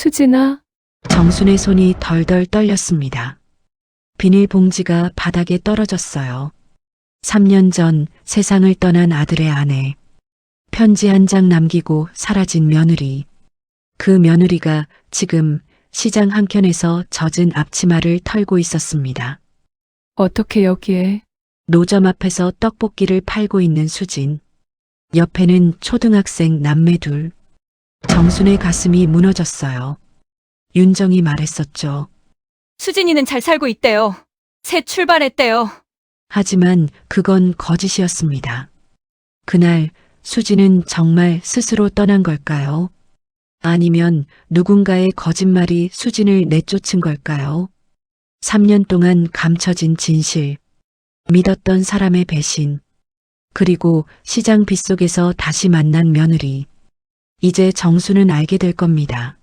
수진아, 정순의 손이 덜덜 떨렸습니다. 비닐봉지가 바닥에 떨어졌어요. 3년 전 세상을 떠난 아들의 아내. 편지 한 장 남기고 사라진 며느리. 그 며느리가 지금 시장 한켠에서 젖은 앞치마를 털고 있었습니다. 어떻게 여기에? 노점 앞에서 떡볶이를 팔고 있는 수진. 옆에는 초등학생 남매 둘. 정순의 가슴이 무너졌어요. 윤정이 말했었죠. 수진이는 잘 살고 있대요. 새 출발했대요. 하지만 그건 거짓이었습니다. 그날 수진은 정말 스스로 떠난 걸까요? 아니면 누군가의 거짓말이 수진을 내쫓은 걸까요? 3년 동안 감춰진 진실, 믿었던 사람의 배신, 그리고 시장 빗속에서 다시 만난 며느리. 이제 정수는 알게 될 겁니다.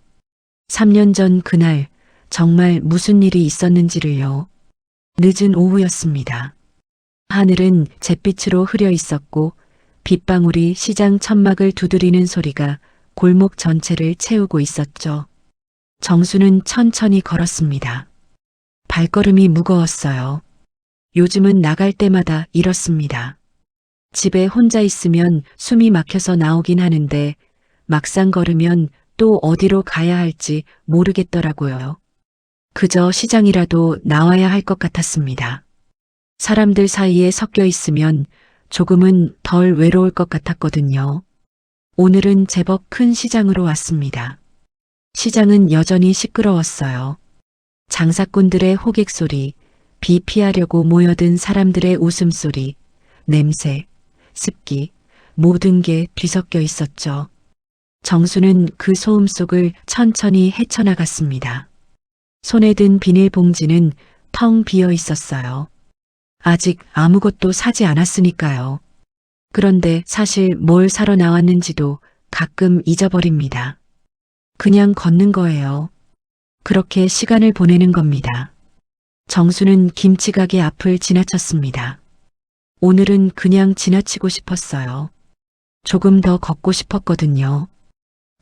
3년 전 그날 정말 무슨 일이 있었는지를요. 늦은 오후였습니다. 하늘은 잿빛으로 흐려 있었고 빗방울이 시장 천막을 두드리는 소리가 골목 전체를 채우고 있었죠. 정수는 천천히 걸었습니다. 발걸음이 무거웠어요. 요즘은 나갈 때마다 이렇습니다. 집에 혼자 있으면 숨이 막혀서 나오긴 하는데 막상 걸으면 또 어디로 가야 할지 모르겠더라고요. 그저 시장이라도 나와야 할 것 같았습니다. 사람들 사이에 섞여 있으면 조금은 덜 외로울 것 같았거든요. 오늘은 제법 큰 시장으로 왔습니다. 시장은 여전히 시끄러웠어요. 장사꾼들의 호객 소리, 비 피하려고 모여든 사람들의 웃음소리, 냄새, 습기, 모든 게 뒤섞여 있었죠. 정수는 그 소음 속을 천천히 헤쳐나갔습니다. 손에 든 비닐봉지는 텅 비어 있었어요. 아직 아무것도 사지 않았으니까요. 그런데 사실 뭘 사러 나왔는지도 가끔 잊어버립니다. 그냥 걷는 거예요. 그렇게 시간을 보내는 겁니다. 정수는 김치가게 앞을 지나쳤습니다. 오늘은 그냥 지나치고 싶었어요. 조금 더 걷고 싶었거든요.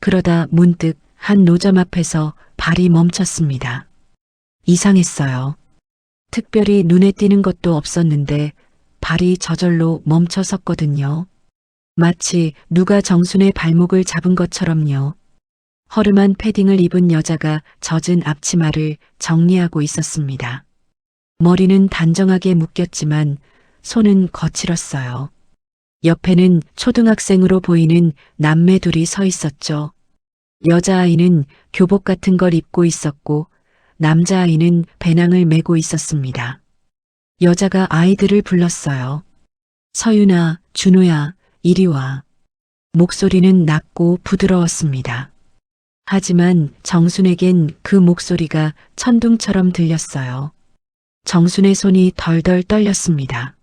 그러다 문득 한 노점 앞에서 발이 멈췄습니다. 이상했어요. 특별히 눈에 띄는 것도 없었는데 발이 저절로 멈춰 섰거든요. 마치 누가 정순의 발목을 잡은 것처럼요. 허름한 패딩을 입은 여자가 젖은 앞치마를 정리하고 있었습니다. 머리는 단정하게 묶였지만 손은 거칠었어요. 옆에는 초등학생으로 보이는 남매 둘이 서 있었죠. 여자아이는 교복 같은 걸 입고 있었고 남자아이는 배낭을 메고 있었습니다. 여자가 아이들을 불렀어요. 서윤아, 준우야, 이리 와. 목소리는 낮고 부드러웠습니다. 하지만 정순에겐 그 목소리가 천둥처럼 들렸어요. 정순의 손이 덜덜 떨렸습니다.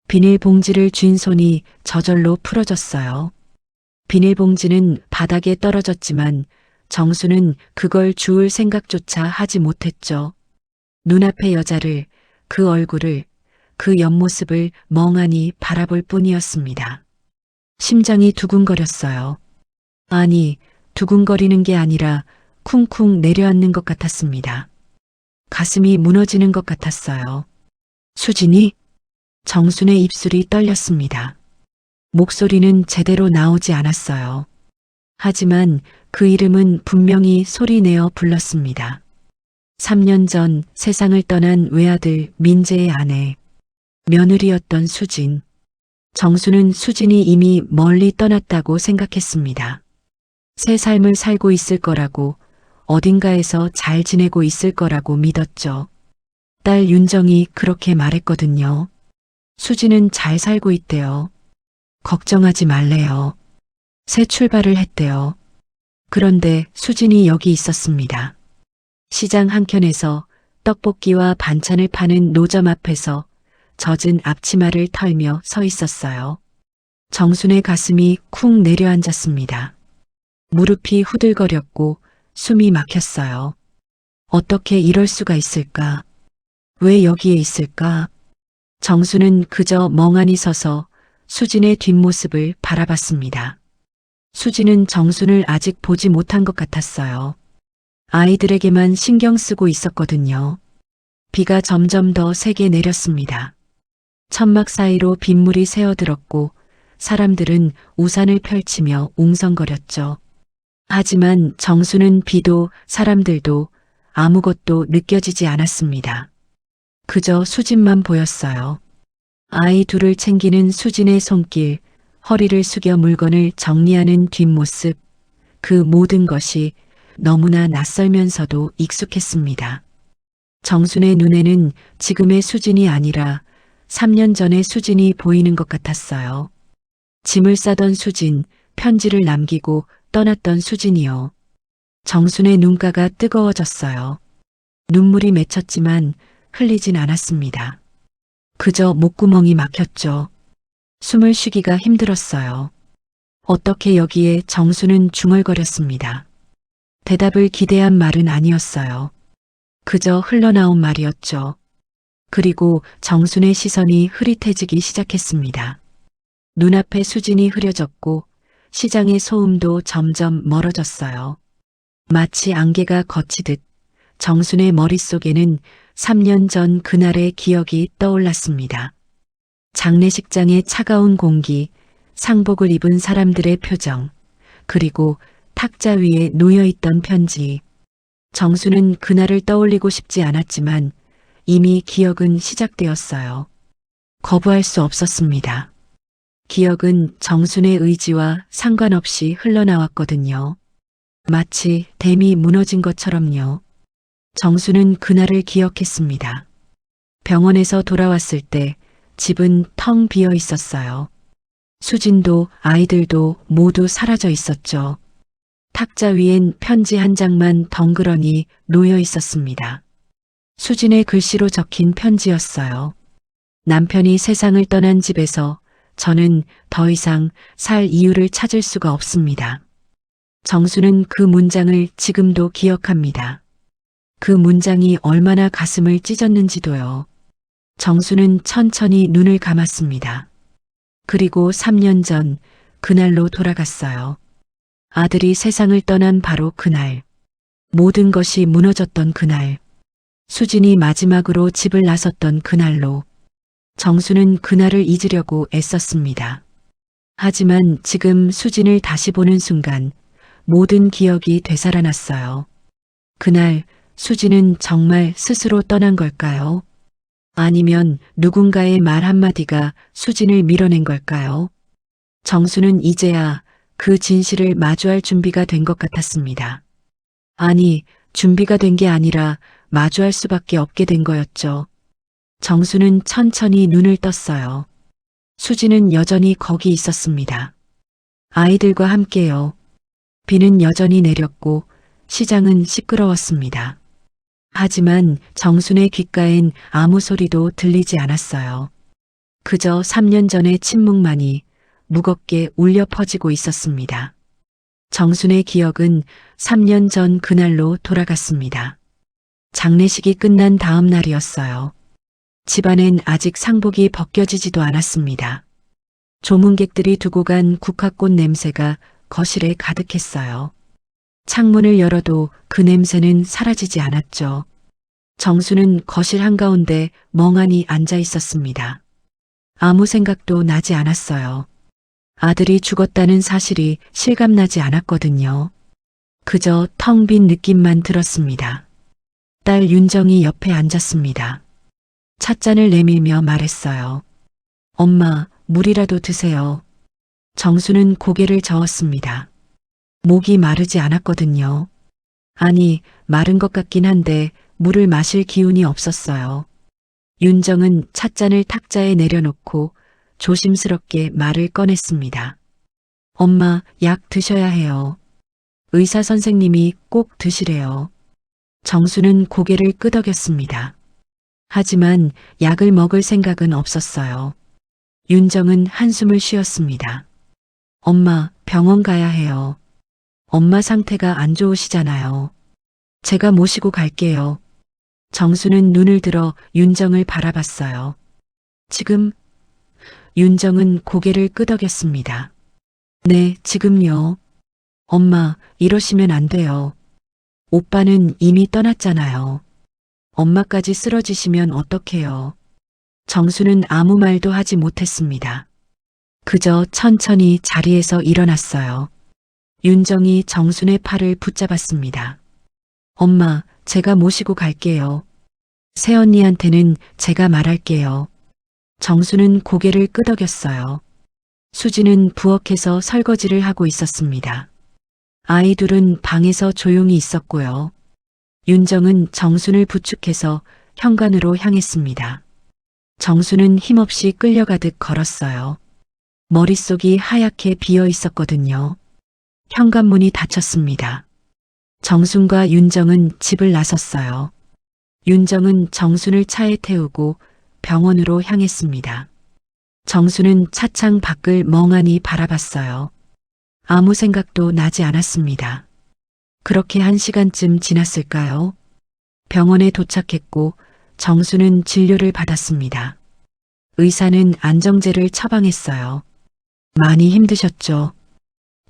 비닐봉지를 쥔 손이 저절로 풀어졌어요. 비닐봉지는 바닥에 떨어졌지만 정수는 그걸 주울 생각조차 하지 못했죠. 눈앞의 여자를, 그 얼굴을, 그 옆모습을 멍하니 바라볼 뿐이었습니다. 심장이 두근거렸어요. 아니, 두근거리는 게 아니라 쿵쿵 내려앉는 것 같았습니다. 가슴이 무너지는 것 같았어요. 수진이? 정순의 입술이 떨렸습니다. 목소리는 제대로 나오지 않았어요. 하지만 그 이름은 분명히 소리내어 불렀습니다. 3년 전 세상을 떠난 외아들 민재의 아내, 며느리였던 수진. 정수는 수진이 이미 멀리 떠났다고 생각했습니다. 새 삶을 살고 있을 거라고, 어딘가에서 잘 지내고 있을 거라고 믿었죠. 딸 윤정이 그렇게 말했거든요. 수진은 잘 살고 있대요. 걱정하지 말래요. 새 출발을 했대요. 그런데 수진이 여기 있었습니다. 시장 한켠에서 떡볶이와 반찬을 파는 노점 앞에서 젖은 앞치마를 털며 서 있었어요. 정순의 가슴이 쿵 내려앉았습니다. 무릎이 후들거렸고 숨이 막혔어요. 어떻게 이럴 수가 있을까? 왜 여기에 있을까? 정수는 그저 멍하니 서서 수진의 뒷모습을 바라봤습니다. 수진은 정순을 아직 보지 못한 것 같았어요. 아이들에게만 신경 쓰고 있었거든요. 비가 점점 더 세게 내렸습니다. 천막 사이로 빗물이 새어들었고 사람들은 우산을 펼치며 웅성거렸죠. 하지만 정수는 비도 사람들도 아무것도 느껴지지 않았습니다. 그저 수진만 보였어요. 아이 둘을 챙기는 수진의 손길, 허리를 숙여 물건을 정리하는 뒷모습, 그 모든 것이 너무나 낯설면서도 익숙했습니다. 정순의 눈에는 지금의 수진이 아니라 3년 전의 수진이 보이는 것 같았어요. 짐을 싸던 수진, 편지를 남기고 떠났던 수진이요. 정순의 눈가가 뜨거워졌어요. 눈물이 맺혔지만 흘리진 않았습니다. 그저 목구멍이 막혔죠. 숨을 쉬기가 힘들었어요. 어떻게 여기에 정수는 중얼거렸습니다. 대답을 기대한 말은 아니었어요. 그저 흘러나온 말이었죠. 그리고 정순의 시선이 흐릿해지기 시작했습니다. 눈앞에 수진이 흐려졌고 시장의 소음도 점점 멀어졌어요. 마치 안개가 걷히듯 정순의 머릿속에는 3년 전 그날의 기억이 떠올랐습니다. 장례식장의 차가운 공기, 상복을 입은 사람들의 표정, 그리고 탁자 위에 놓여있던 편지. 정수는 그날을 떠올리고 싶지 않았지만 이미 기억은 시작되었어요. 거부할 수 없었습니다. 기억은 정순의 의지와 상관없이 흘러나왔거든요. 마치 댐이 무너진 것처럼요. 정수는 그날을 기억했습니다. 병원에서 돌아왔을 때 집은 텅 비어 있었어요. 수진도 아이들도 모두 사라져 있었죠. 탁자 위엔 편지 한 장만 덩그러니 놓여 있었습니다. 수진의 글씨로 적힌 편지였어요. 남편이 세상을 떠난 집에서 저는 더 이상 살 이유를 찾을 수가 없습니다. 정수는 그 문장을 지금도 기억합니다. 그 문장이 얼마나 가슴을 찢었는지도요. 정수는 천천히 눈을 감았습니다. 그리고 3년 전 그날로 돌아갔어요. 아들이 세상을 떠난 바로 그날. 모든 것이 무너졌던 그날. 수진이 마지막으로 집을 나섰던 그날로. 정수는 그날을 잊으려고 애썼습니다. 하지만 지금 수진을 다시 보는 순간 모든 기억이 되살아났어요. 그날 수진은 정말 스스로 떠난 걸까요? 아니면 누군가의 말 한마디가 수진을 밀어낸 걸까요? 정수는 이제야 그 진실을 마주할 준비가 된 것 같았습니다. 아니, 준비가 된 게 아니라 마주할 수밖에 없게 된 거였죠. 정수는 천천히 눈을 떴어요. 수진은 여전히 거기 있었습니다. 아이들과 함께요. 비는 여전히 내렸고 시장은 시끄러웠습니다. 하지만 정순의 귓가엔 아무 소리도 들리지 않았어요. 그저 3년 전의 침묵만이 무겁게 울려 퍼지고 있었습니다. 정순의 기억은 3년 전 그날로 돌아갔습니다. 장례식이 끝난 다음 날이었어요. 집안엔 아직 상복이 벗겨지지도 않았습니다. 조문객들이 두고 간 국화꽃 냄새가 거실에 가득했어요. 창문을 열어도 그 냄새는 사라지지 않았죠. 정수는 거실 한가운데 멍하니 앉아 있었습니다. 아무 생각도 나지 않았어요. 아들이 죽었다는 사실이 실감나지 않았거든요. 그저 텅 빈 느낌만 들었습니다. 딸 윤정이 옆에 앉았습니다. 찻잔을 내밀며 말했어요. 엄마, 물이라도 드세요. 정수는 고개를 저었습니다. 목이 마르지 않았거든요. 아니, 마른 것 같긴 한데 물을 마실 기운이 없었어요. 윤정은 찻잔을 탁자에 내려놓고 조심스럽게 말을 꺼냈습니다. 엄마, 약 드셔야 해요. 의사 선생님이 꼭 드시래요. 정수는 고개를 끄덕였습니다. 하지만 약을 먹을 생각은 없었어요. 윤정은 한숨을 쉬었습니다. 엄마, 병원 가야 해요. 엄마 상태가 안 좋으시잖아요. 제가 모시고 갈게요. 정수는 눈을 들어 윤정을 바라봤어요. 지금? 윤정은 고개를 끄덕였습니다. 네, 지금요. 엄마, 이러시면 안 돼요. 오빠는 이미 떠났잖아요. 엄마까지 쓰러지시면 어떡해요. 정수는 아무 말도 하지 못했습니다. 그저 천천히 자리에서 일어났어요. 윤정이 정순의 팔을 붙잡았습니다. 엄마, 제가 모시고 갈게요. 새언니한테는 제가 말할게요. 정수는 고개를 끄덕였어요. 수지는 부엌에서 설거지를 하고 있었습니다. 아이 둘은 방에서 조용히 있었고요. 윤정은 정순을 부축해서 현관으로 향했습니다. 정수는 힘없이 끌려가듯 걸었어요. 머릿속이 하얗게 비어 있었거든요. 현관문이 닫혔습니다. 정순과 윤정은 집을 나섰어요. 윤정은 정순을 차에 태우고 병원으로 향했습니다. 정순은 차창 밖을 멍하니 바라봤어요. 아무 생각도 나지 않았습니다. 그렇게 1시간쯤 지났을까요? 병원에 도착했고 정순은 진료를 받았습니다. 의사는 안정제를 처방했어요. 많이 힘드셨죠?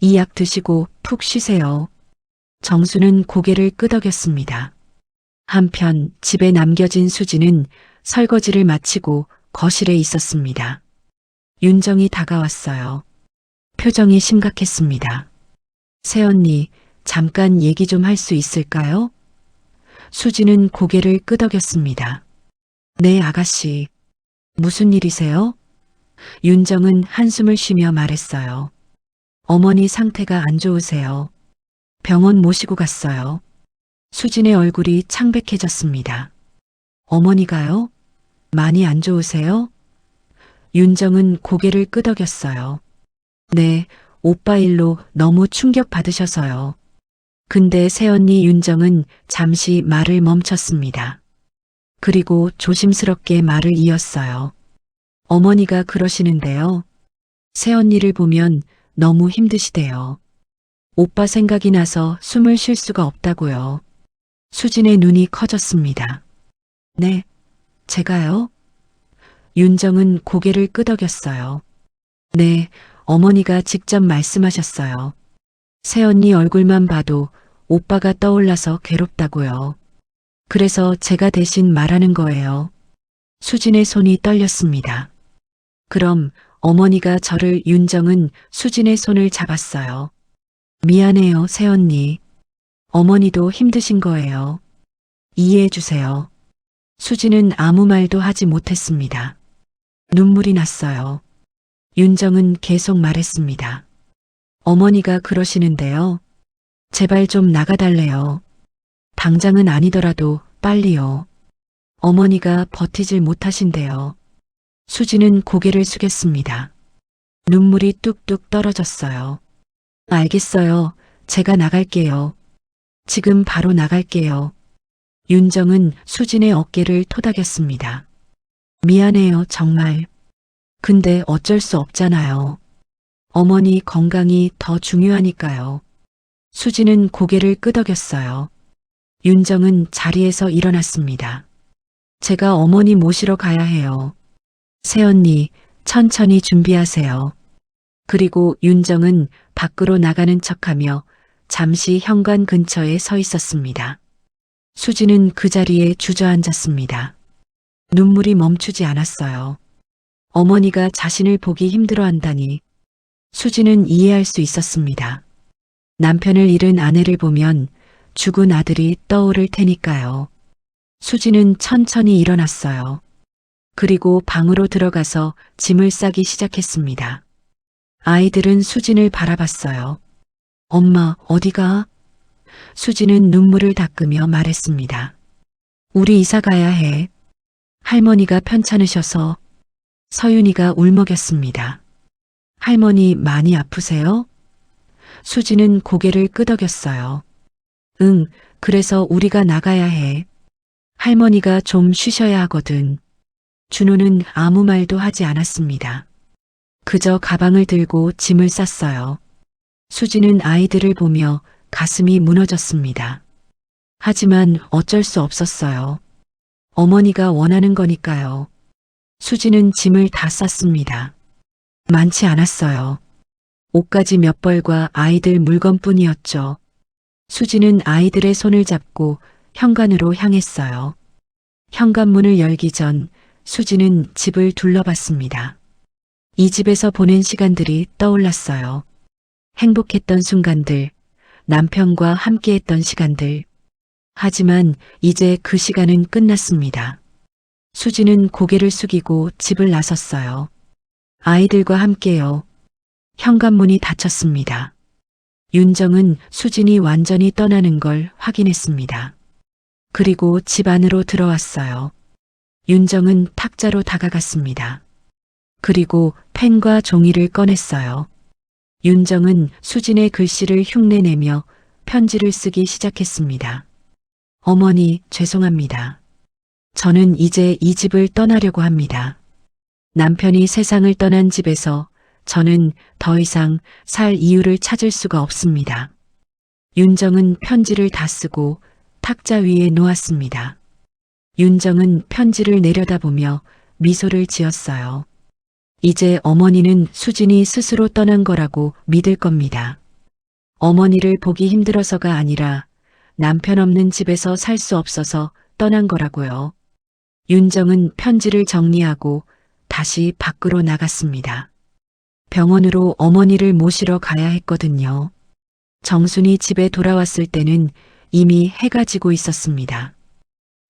이 약 드시고 푹 쉬세요. 정수는 고개를 끄덕였습니다. 한편 집에 남겨진 수지는 설거지를 마치고 거실에 있었습니다. 윤정이 다가왔어요. 표정이 심각했습니다. 새언니, 잠깐 얘기 좀 할 수 있을까요? 수지는 고개를 끄덕였습니다. 네, 아가씨. 무슨 일이세요? 윤정은 한숨을 쉬며 말했어요. 어머니 상태가 안 좋으세요. 병원 모시고 갔어요. 수진의 얼굴이 창백해졌습니다. 어머니가요? 많이 안 좋으세요? 윤정은 고개를 끄덕였어요. 네, 오빠 일로 너무 충격받으셔서요. 근데 새언니 윤정은 잠시 말을 멈췄습니다. 그리고 조심스럽게 말을 이었어요. 어머니가 그러시는데요. 새언니를 보면 너무 힘드시대요. 오빠 생각이 나서 숨을 쉴 수가 없다고요. 수진의 눈이 커졌습니다. 네, 제가요? 윤정은 고개를 끄덕였어요. 네, 어머니가 직접 말씀하셨어요. 새언니 얼굴만 봐도 오빠가 떠올라서 괴롭다고요. 그래서 제가 대신 말하는 거예요. 수진의 손이 떨렸습니다. 그럼 어머니가 저를 윤정은 수진의 손을 잡았어요. 미안해요, 새언니. 어머니도 힘드신 거예요. 이해해 주세요. 수진은 아무 말도 하지 못했습니다. 눈물이 났어요. 윤정은 계속 말했습니다. 어머니가 그러시는데요. 제발 좀 나가달래요. 당장은 아니더라도 빨리요. 어머니가 버티질 못하신대요. 수지는 고개를 숙였습니다. 눈물이 뚝뚝 떨어졌어요. 알겠어요. 제가 나갈게요. 지금 바로 나갈게요. 윤정은 수진의 어깨를 토닥였습니다. 미안해요, 정말. 근데 어쩔 수 없잖아요. 어머니 건강이 더 중요하니까요. 수지는 고개를 끄덕였어요. 윤정은 자리에서 일어났습니다. 제가 어머니 모시러 가야 해요. 새언니, 천천히 준비하세요. 그리고 윤정은 밖으로 나가는 척하며 잠시 현관 근처에 서 있었습니다. 수지는 그 자리에 주저앉았습니다. 눈물이 멈추지 않았어요. 어머니가 자신을 보기 힘들어한다니 수지는 이해할 수 있었습니다. 남편을 잃은 아내를 보면 죽은 아들이 떠오를 테니까요. 수지는 천천히 일어났어요. 그리고 방으로 들어가서 짐을 싸기 시작했습니다. 아이들은 수진을 바라봤어요. 엄마, 어디가? 수진은 눈물을 닦으며 말했습니다. 우리 이사 가야 해. 할머니가 편찮으셔서. 서윤이가 울먹였습니다. 할머니 많이 아프세요? 수진은 고개를 끄덕였어요. 응, 그래서 우리가 나가야 해. 할머니가 좀 쉬셔야 하거든. 준호는 아무 말도 하지 않았습니다. 그저 가방을 들고 짐을 쌌어요. 수지는 아이들을 보며 가슴이 무너졌습니다. 하지만 어쩔 수 없었어요. 어머니가 원하는 거니까요. 수지는 짐을 다 쌌습니다. 많지 않았어요. 옷가지 몇 벌과 아이들 물건뿐이었죠. 수지는 아이들의 손을 잡고 현관으로 향했어요. 현관문을 열기 전 수지는 집을 둘러봤습니다. 이 집에서 보낸 시간들이 떠올랐어요. 행복했던 순간들, 남편과 함께했던 시간들. 하지만 이제 그 시간은 끝났습니다. 수지는 고개를 숙이고 집을 나섰어요. 아이들과 함께요. 현관문이 닫혔습니다. 윤정은 수진이 완전히 떠나는 걸 확인했습니다. 그리고 집 안으로 들어왔어요. 윤정은 탁자로 다가갔습니다. 그리고 펜과 종이를 꺼냈어요. 윤정은 수진의 글씨를 흉내내며 편지를 쓰기 시작했습니다. 어머니, 죄송합니다. 저는 이제 이 집을 떠나려고 합니다. 남편이 세상을 떠난 집에서 저는 더 이상 살 이유를 찾을 수가 없습니다. 윤정은 편지를 다 쓰고 탁자 위에 놓았습니다. 윤정은 편지를 내려다보며 미소를 지었어요. 이제 어머니는 수진이 스스로 떠난 거라고 믿을 겁니다. 어머니를 보기 힘들어서가 아니라 남편 없는 집에서 살 수 없어서 떠난 거라고요. 윤정은 편지를 정리하고 다시 밖으로 나갔습니다. 병원으로 어머니를 모시러 가야 했거든요. 정순이 집에 돌아왔을 때는 이미 해가 지고 있었습니다.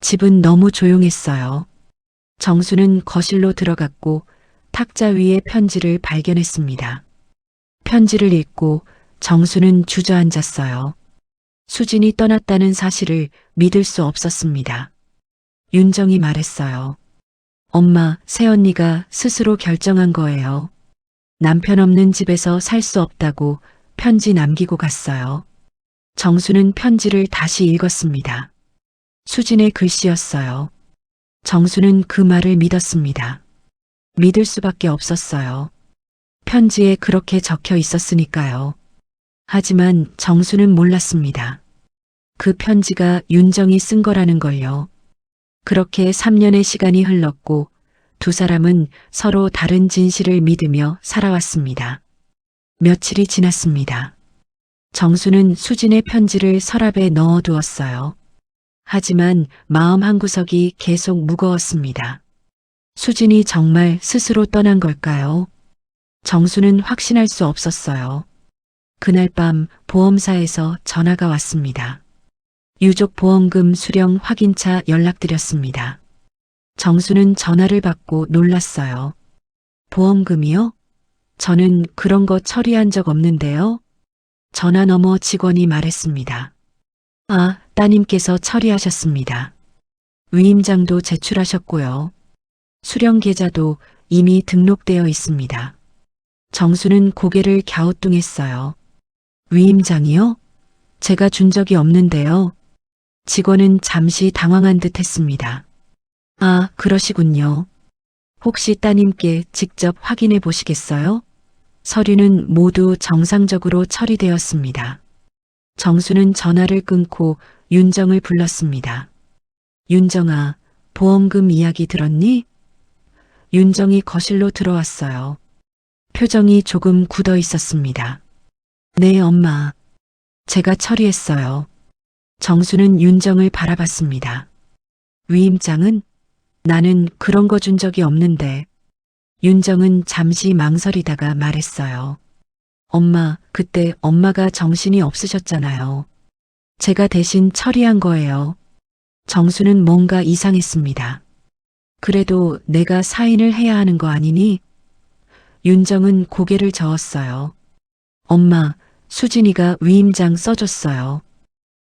집은 너무 조용했어요. 정수는 거실로 들어갔고 탁자 위에 편지를 발견했습니다. 편지를 읽고 정수는 주저앉았어요. 수진이 떠났다는 사실을 믿을 수 없었습니다. 윤정이 말했어요. 엄마, 새언니가 스스로 결정한 거예요. 남편 없는 집에서 살 수 없다고 편지 남기고 갔어요. 정수는 편지를 다시 읽었습니다. 수진의 글씨였어요. 정수는 그 말을 믿었습니다. 믿을 수밖에 없었어요. 편지에 그렇게 적혀 있었으니까요. 하지만 정수는 몰랐습니다. 그 편지가 윤정이 쓴 거라는 걸요. 그렇게 3년의 시간이 흘렀고 두 사람은 서로 다른 진실을 믿으며 살아왔습니다. 며칠이 지났습니다. 정수는 수진의 편지를 서랍에 넣어두었어요. 하지만 마음 한구석이 계속 무거웠습니다. 수진이 정말 스스로 떠난 걸까요? 정수는 확신할 수 없었어요. 그날 밤 보험사에서 전화가 왔습니다. 유족 보험금 수령 확인차 연락드렸습니다. 정수는 전화를 받고 놀랐어요. 보험금이요? 저는 그런 거 처리한 적 없는데요. 전화 너머 직원이 말했습니다. 아, 따님께서 처리하셨습니다. 위임장도 제출하셨고요. 수령 계좌도 이미 등록되어 있습니다. 정수는 고개를 갸우뚱했어요. 위임장이요? 제가 준 적이 없는데요. 직원은 잠시 당황한 듯 했습니다. 아, 그러시군요. 혹시 따님께 직접 확인해 보시겠어요? 서류는 모두 정상적으로 처리되었습니다. 정수는 전화를 끊고 윤정을 불렀습니다. 윤정아, 보험금 이야기 들었니? 윤정이 거실로 들어왔어요. 표정이 조금 굳어 있었습니다. 네, 엄마. 제가 처리했어요. 정수는 윤정을 바라봤습니다. 위임장은? 나는 그런 거 준 적이 없는데. 윤정은 잠시 망설이다가 말했어요. 엄마, 그때 엄마가 정신이 없으셨잖아요. 제가 대신 처리한 거예요. 정수는 뭔가 이상했습니다. 그래도 내가 사인을 해야 하는 거 아니니? 윤정은 고개를 저었어요. 엄마, 수진이가 위임장 써줬어요.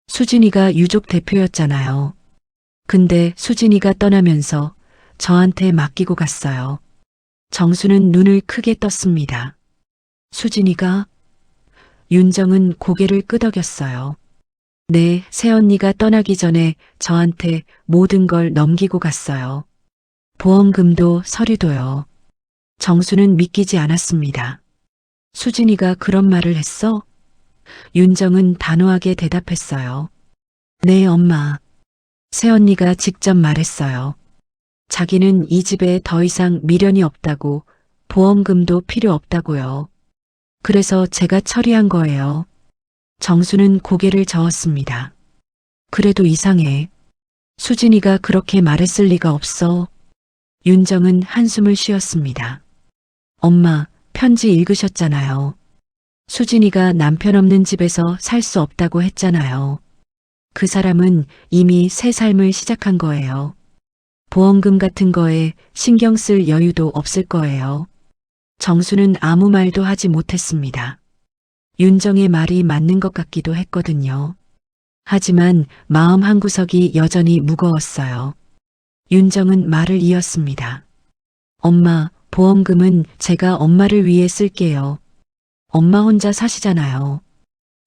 수진이가 유족 대표였잖아요. 근데 수진이가 떠나면서 저한테 맡기고 갔어요. 정수는 눈을 크게 떴습니다. 수진이가? 윤정은 고개를 끄덕였어요. 네, 새언니가 떠나기 전에 저한테 모든 걸 넘기고 갔어요. 보험금도 서류도요. 정수는 믿기지 않았습니다. 수진이가 그런 말을 했어? 윤정은 단호하게 대답했어요. 네, 엄마. 새언니가 직접 말했어요. 자기는 이 집에 더 이상 미련이 없다고, 보험금도 필요 없다고요. 그래서 제가 처리한 거예요. 정수는 고개를 저었습니다. 그래도 이상해. 수진이가 그렇게 말했을 리가 없어. 윤정은 한숨을 쉬었습니다. 엄마, 편지 읽으셨잖아요. 수진이가 남편 없는 집에서 살 수 없다고 했잖아요. 그 사람은 이미 새 삶을 시작한 거예요. 보험금 같은 거에 신경 쓸 여유도 없을 거예요. 정수는 아무 말도 하지 못했습니다. 윤정의 말이 맞는 것 같기도 했거든요. 하지만 마음 한구석이 여전히 무거웠어요. 윤정은 말을 이었습니다. 엄마, 보험금은 제가 엄마를 위해 쓸게요. 엄마 혼자 사시잖아요.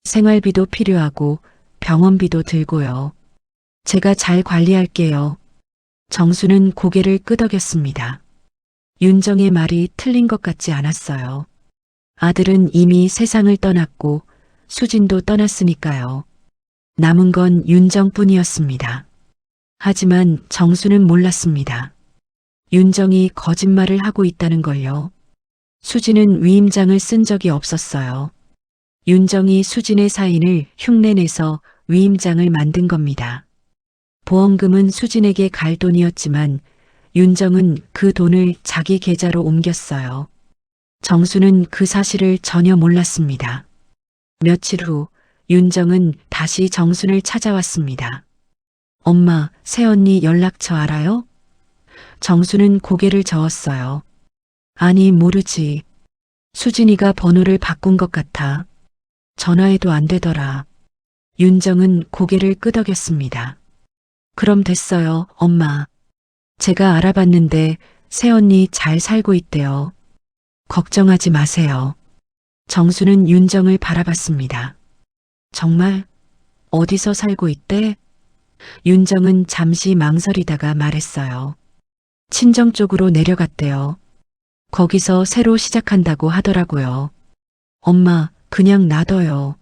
생활비도 필요하고 병원비도 들고요. 제가 잘 관리할게요. 정수는 고개를 끄덕였습니다. 윤정의 말이 틀린 것 같지 않았어요. 아들은 이미 세상을 떠났고 수진도 떠났으니까요. 남은 건 윤정뿐이었습니다. 하지만 정수는 몰랐습니다. 윤정이 거짓말을 하고 있다는 걸요. 수진은 위임장을 쓴 적이 없었어요. 윤정이 수진의 사인을 흉내내서 위임장을 만든 겁니다. 보험금은 수진에게 갈 돈이었지만 윤정은 그 돈을 자기 계좌로 옮겼어요. 정수는 그 사실을 전혀 몰랐습니다. 며칠 후 윤정은 다시 정순을 찾아왔습니다. 엄마, 새언니 연락처 알아요? 정수는 고개를 저었어요. 아니, 모르지. 수진이가 번호를 바꾼 것 같아. 전화해도 안 되더라. 윤정은 고개를 끄덕였습니다. 그럼 됐어요, 엄마. 제가 알아봤는데 새언니 잘 살고 있대요. 걱정하지 마세요. 정수는 윤정을 바라봤습니다. 정말? 어디서 살고 있대? 윤정은 잠시 망설이다가 말했어요. 친정 쪽으로 내려갔대요. 거기서 새로 시작한다고 하더라고요. 엄마, 그냥 놔둬요.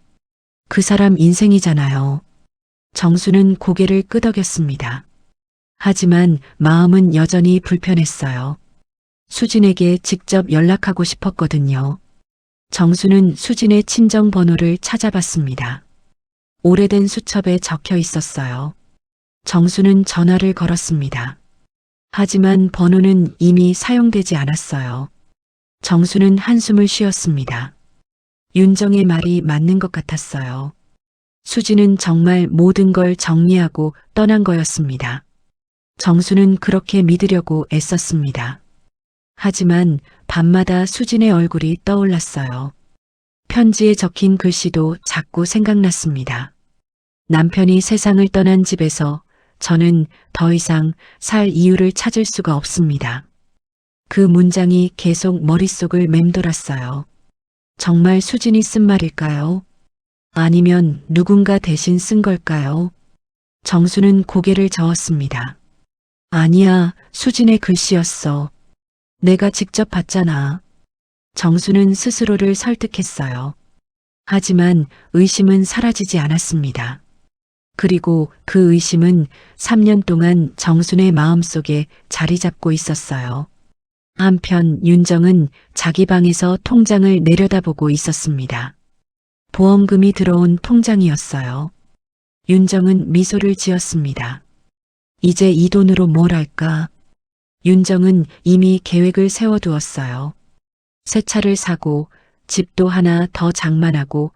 그 사람 인생이잖아요. 정수는 고개를 끄덕였습니다. 하지만 마음은 여전히 불편했어요. 수진에게 직접 연락하고 싶었거든요. 정수는 수진의 친정 번호를 찾아봤습니다. 오래된 수첩에 적혀 있었어요. 정수는 전화를 걸었습니다. 하지만 번호는 이미 사용되지 않았어요. 정수는 한숨을 쉬었습니다. 윤정의 말이 맞는 것 같았어요. 수진은 정말 모든 걸 정리하고 떠난 거였습니다. 정수는 그렇게 믿으려고 애썼습니다. 하지만 밤마다 수진의 얼굴이 떠올랐어요. 편지에 적힌 글씨도 자꾸 생각났습니다. 남편이 세상을 떠난 집에서 저는 더 이상 살 이유를 찾을 수가 없습니다. 그 문장이 계속 머릿속을 맴돌았어요. 정말 수진이 쓴 말일까요? 아니면 누군가 대신 쓴 걸까요? 정수는 고개를 저었습니다. 아니야, 수진의 글씨였어. 내가 직접 봤잖아. 정수는 스스로를 설득했어요. 하지만 의심은 사라지지 않았습니다. 그리고 그 의심은 3년 동안 정순의 마음속에 자리 잡고 있었어요. 한편 윤정은 자기 방에서 통장을 내려다보고 있었습니다. 보험금이 들어온 통장이었어요. 윤정은 미소를 지었습니다. 이제 이 돈으로 뭘 할까? 윤정은 이미 계획을 세워두었어요. 새 차를 사고 집도 하나 더 장만하고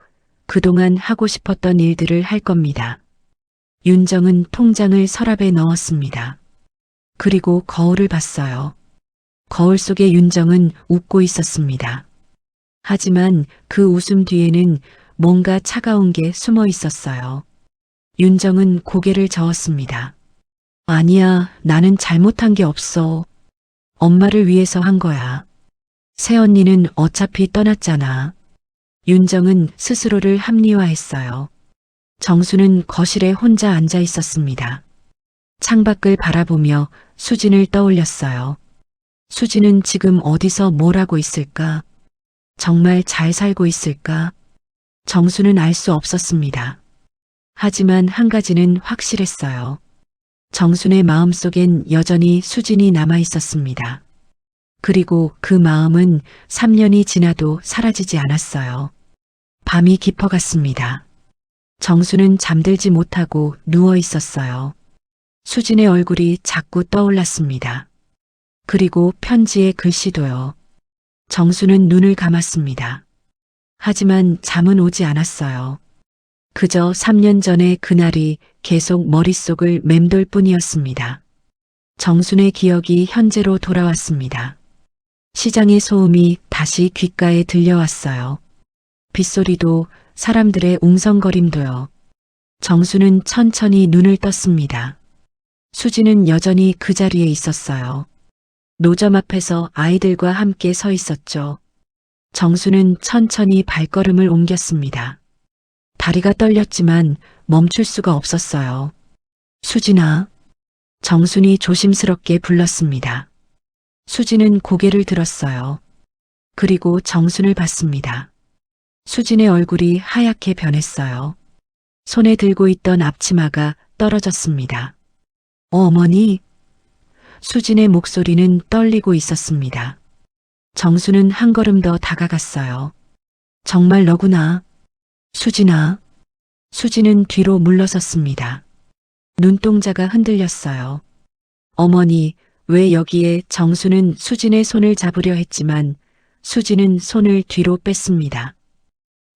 그동안 하고 싶었던 일들을 할 겁니다. 윤정은 통장을 서랍에 넣었습니다. 그리고 거울을 봤어요. 거울 속에 윤정은 웃고 있었습니다. 하지만 그 웃음 뒤에는 뭔가 차가운 게 숨어 있었어요. 윤정은 고개를 저었습니다. 아니야, 나는 잘못한 게 없어. 엄마를 위해서 한 거야. 새언니는 어차피 떠났잖아. 윤정은 스스로를 합리화했어요. 정수는 거실에 혼자 앉아 있었습니다. 창밖을 바라보며 수진을 떠올렸어요. 수진은 지금 어디서 뭘 하고 있을까? 정말 잘 살고 있을까? 정수는 알 수 없었습니다. 하지만 한 가지는 확실했어요. 정순의 마음속엔 여전히 수진이 남아 있었습니다. 그리고 그 마음은 3년이 지나도 사라지지 않았어요. 밤이 깊어갔습니다. 정수는 잠들지 못하고 누워 있었어요. 수진의 얼굴이 자꾸 떠올랐습니다. 그리고 편지의 글씨도요. 정수는 눈을 감았습니다. 하지만 잠은 오지 않았어요. 그저 3년 전의 그날이 계속 머릿속을 맴돌 뿐이었습니다. 정순의 기억이 현재로 돌아왔습니다. 시장의 소음이 다시 귓가에 들려왔어요. 빗소리도 사람들의 웅성거림도요. 정수는 천천히 눈을 떴습니다. 수지는 여전히 그 자리에 있었어요. 노점 앞에서 아이들과 함께 서 있었죠. 정수는 천천히 발걸음을 옮겼습니다. 다리가 떨렸지만 멈출 수가 없었어요. 수진아. 정순이 조심스럽게 불렀습니다. 수진은 고개를 들었어요. 그리고 정순을 봤습니다. 수진의 얼굴이 하얗게 변했어요. 손에 들고 있던 앞치마가 떨어졌습니다. 어머니. 수진의 목소리는 떨리고 있었습니다. 정수는 한 걸음 더 다가갔어요. 정말 너구나. 수진아. 수진은 뒤로 물러섰습니다. 눈동자가 흔들렸어요. 어머니, 왜 여기에? 정수는 수진의 손을 잡으려 했지만 수진은 손을 뒤로 뺐습니다.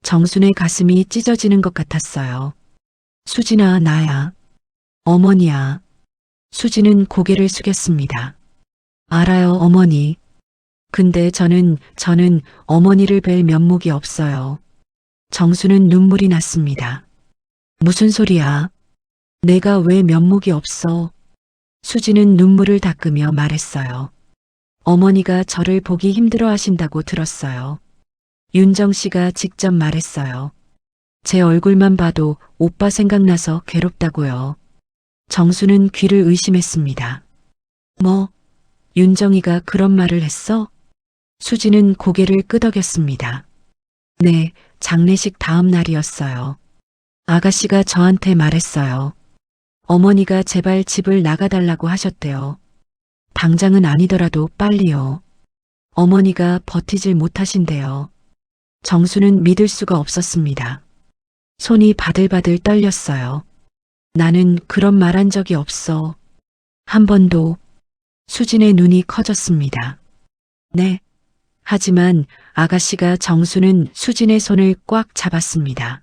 정순의 가슴이 찢어지는 것 같았어요. 수진아, 나야. 어머니야. 수진은 고개를 숙였습니다. 알아요, 어머니. 근데 저는 어머니를 뵐 면목이 없어요. 정수는 눈물이 났습니다. 무슨 소리야? 내가 왜 면목이 없어? 수진은 눈물을 닦으며 말했어요. 어머니가 저를 보기 힘들어 하신다고 들었어요. 윤정 씨가 직접 말했어요. 제 얼굴만 봐도 오빠 생각나서 괴롭다고요. 정수는 귀를 의심했습니다. 뭐? 윤정이가 그런 말을 했어? 수진은 고개를 끄덕였습니다. 네, 장례식 다음 날이었어요. 아가씨가 저한테 말했어요. 어머니가 제발 집을 나가달라고 하셨대요. 당장은 아니더라도 빨리요. 어머니가 버티질 못하신대요. 정수는 믿을 수가 없었습니다. 손이 바들바들 떨렸어요. 나는 그런 말 한 적이 없어. 한 번도. 수진의 눈이 커졌습니다. 네. 하지만 아가씨가 정수는 수진의 손을 꽉 잡았습니다.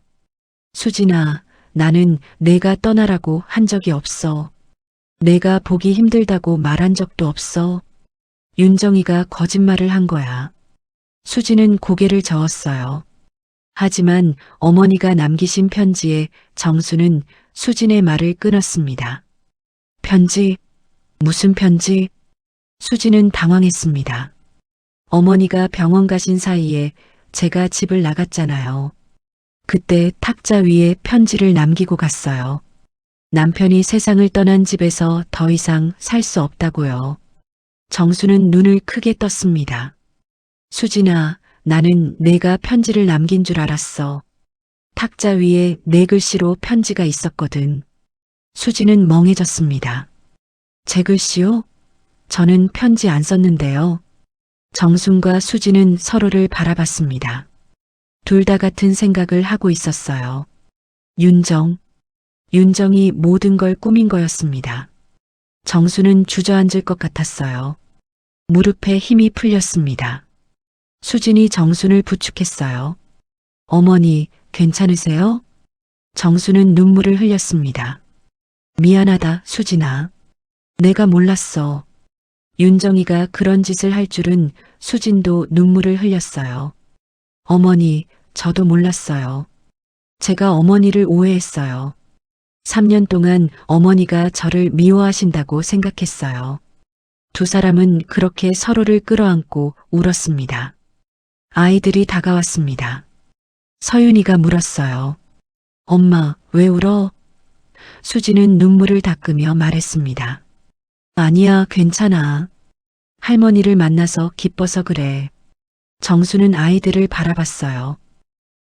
수진아, 나는 내가 떠나라고 한 적이 없어. 내가 보기 힘들다고 말한 적도 없어. 윤정이가 거짓말을 한 거야. 수진은 고개를 저었어요. 하지만 어머니가 남기신 편지에 정수는 수진의 말을 끊었습니다. 편지? 무슨 편지? 수진은 당황했습니다. 어머니가 병원 가신 사이에 제가 집을 나갔잖아요. 그때 탁자 위에 편지를 남기고 갔어요. 남편이 세상을 떠난 집에서 더 이상 살 수 없다고요. 정수는 눈을 크게 떴습니다. 수진아, 나는 내가 편지를 남긴 줄 알았어. 탁자 위에 네 글씨로 편지가 있었거든. 수진은 멍해졌습니다. 제 글씨요? 저는 편지 안 썼는데요. 정순과 수진은 서로를 바라봤습니다. 둘 다 같은 생각을 하고 있었어요. 윤정이 모든 걸 꾸민 거였습니다. 정수는 주저앉을 것 같았어요. 무릎에 힘이 풀렸습니다. 수진이 정순을 부축했어요. 어머니, 괜찮으세요? 정수는 눈물을 흘렸습니다. 미안하다, 수진아. 내가 몰랐어. 윤정이가 그런 짓을 할 줄은. 수진도 눈물을 흘렸어요. 어머니, 저도 몰랐어요. 제가 어머니를 오해했어요. 3년 동안 어머니가 저를 미워하신다고 생각했어요. 두 사람은 그렇게 서로를 끌어안고 울었습니다. 아이들이 다가왔습니다. 서윤이가 물었어요. 엄마, 왜 울어? 수진은 눈물을 닦으며 말했습니다. 아니야, 괜찮아. 할머니를 만나서 기뻐서 그래. 정수는 아이들을 바라봤어요.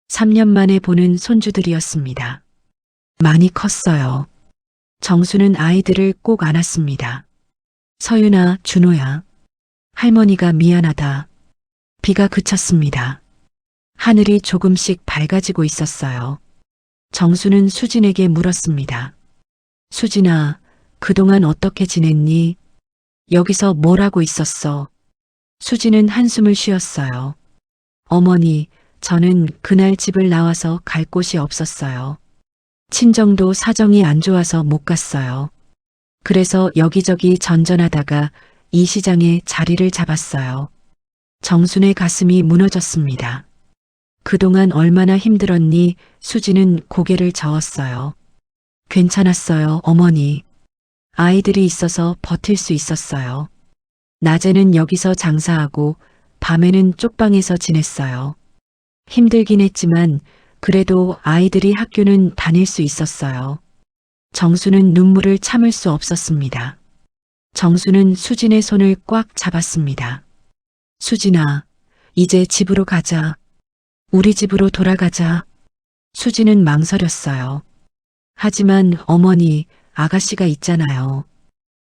3년 만에 보는 손주들이었습니다. 많이 컸어요. 정수는 아이들을 꼭 안았습니다. 서윤아, 준호야. 할머니가 미안하다. 비가 그쳤습니다. 하늘이 조금씩 밝아지고 있었어요. 정수는 수진에게 물었습니다. 수진아, 그동안 어떻게 지냈니? 여기서 뭘 하고 있었어? 수진은 한숨을 쉬었어요. 어머니, 저는 그날 집을 나와서 갈 곳이 없었어요. 친정도 사정이 안 좋아서 못 갔어요. 그래서 여기저기 전전하다가 이 시장에 자리를 잡았어요. 정순의 가슴이 무너졌습니다. 그동안 얼마나 힘들었니? 수지는 고개를 저었어요. 괜찮았어요, 어머니. 아이들이 있어서 버틸 수 있었어요. 낮에는 여기서 장사하고 밤에는 쪽방에서 지냈어요. 힘들긴 했지만 그래도 아이들이 학교는 다닐 수 있었어요. 정수는 눈물을 참을 수 없었습니다. 정수는 수진의 손을 꽉 잡았습니다. 수진아, 이제 집으로 가자. 우리 집으로 돌아가자. 수진은 망설였어요. 하지만 어머니, 아가씨가 있잖아요.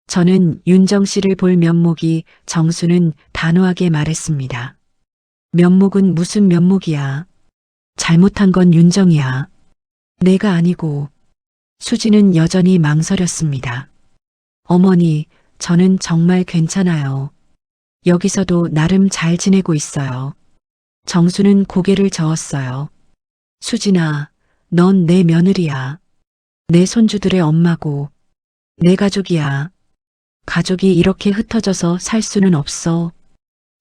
저는 윤정 씨를 볼 면목이 정수는 단호하게 말했습니다. 면목은 무슨 면목이야? 잘못한 건 윤정이야. 내가 아니고. 수지는 여전히 망설였습니다. 어머니, 저는 정말 괜찮아요. 여기서도 나름 잘 지내고 있어요. 정수는 고개를 저었어요. 수진아, 넌 내 며느리야. 내 손주들의 엄마고. 내 가족이야. 가족이 이렇게 흩어져서 살 수는 없어.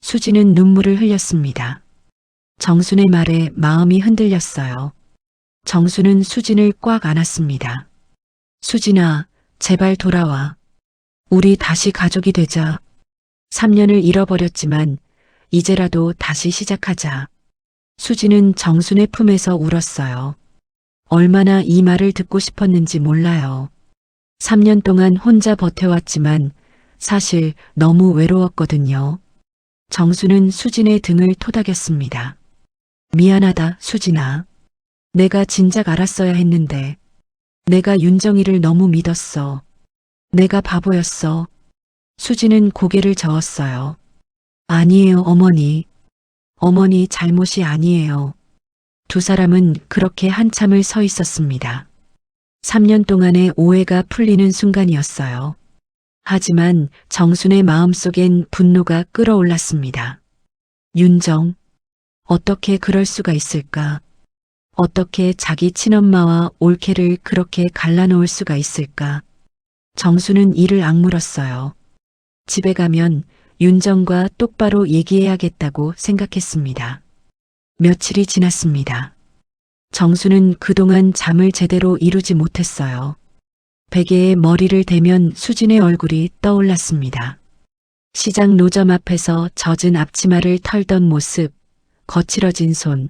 수지는 눈물을 흘렸습니다. 정순의 말에 마음이 흔들렸어요. 정수는 수진을 꽉 안았습니다. 수진아, 제발 돌아와. 우리 다시 가족이 되자. 3년을 잃어버렸지만 이제라도 다시 시작하자. 수진은 정순의 품에서 울었어요. 얼마나 이 말을 듣고 싶었는지 몰라요. 3년 동안 혼자 버텨왔지만 사실 너무 외로웠거든요. 정수는 수진의 등을 토닥였습니다. 미안하다, 수진아. 내가 진작 알았어야 했는데. 내가 윤정이를 너무 믿었어. 내가 바보였어. 수진은 고개를 저었어요. 아니에요, 어머니. 어머니 잘못이 아니에요. 두 사람은 그렇게 한참을 서 있었습니다. 3년 동안의 오해가 풀리는 순간이었어요. 하지만 정순의 마음속엔 분노가 끓어올랐습니다. 윤정, 어떻게 그럴 수가 있을까? 어떻게 자기 친엄마와 올케를 그렇게 갈라놓을 수가 있을까? 정수는 이를 악물었어요. 집에 가면 윤정과 똑바로 얘기해야겠다고 생각했습니다. 며칠이 지났습니다. 정수는 그동안 잠을 제대로 이루지 못했어요. 베개에 머리를 대면 수진의 얼굴이 떠올랐습니다. 시장 노점 앞에서 젖은 앞치마를 털던 모습, 거칠어진 손,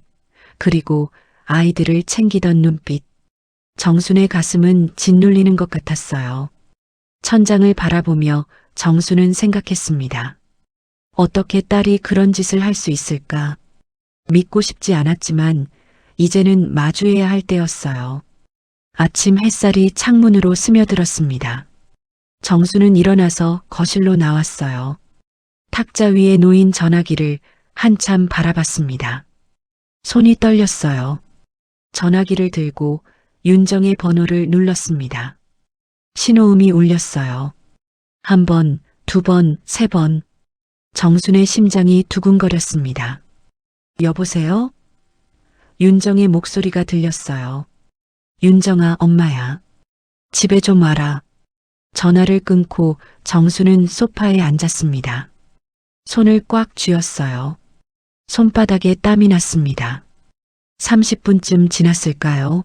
그리고 아이들을 챙기던 눈빛. 정순의 가슴은 짓눌리는 것 같았어요. 천장을 바라보며 정수는 생각했습니다. 어떻게 딸이 그런 짓을 할 수 있을까? 믿고 싶지 않았지만 이제는 마주해야 할 때였어요. 아침 햇살이 창문으로 스며들었습니다. 정수는 일어나서 거실로 나왔어요. 탁자 위에 놓인 전화기를 한참 바라봤습니다. 손이 떨렸어요. 전화기를 들고 윤정의 번호를 눌렀습니다. 신호음이 울렸어요. 한 번, 두 번, 세 번. 정순의 심장이 두근거렸습니다. 여보세요? 윤정의 목소리가 들렸어요. 윤정아, 엄마야. 집에 좀 와라. 전화를 끊고 정수는 소파에 앉았습니다. 손을 꽉 쥐었어요. 손바닥에 땀이 났습니다. 30분쯤 지났을까요?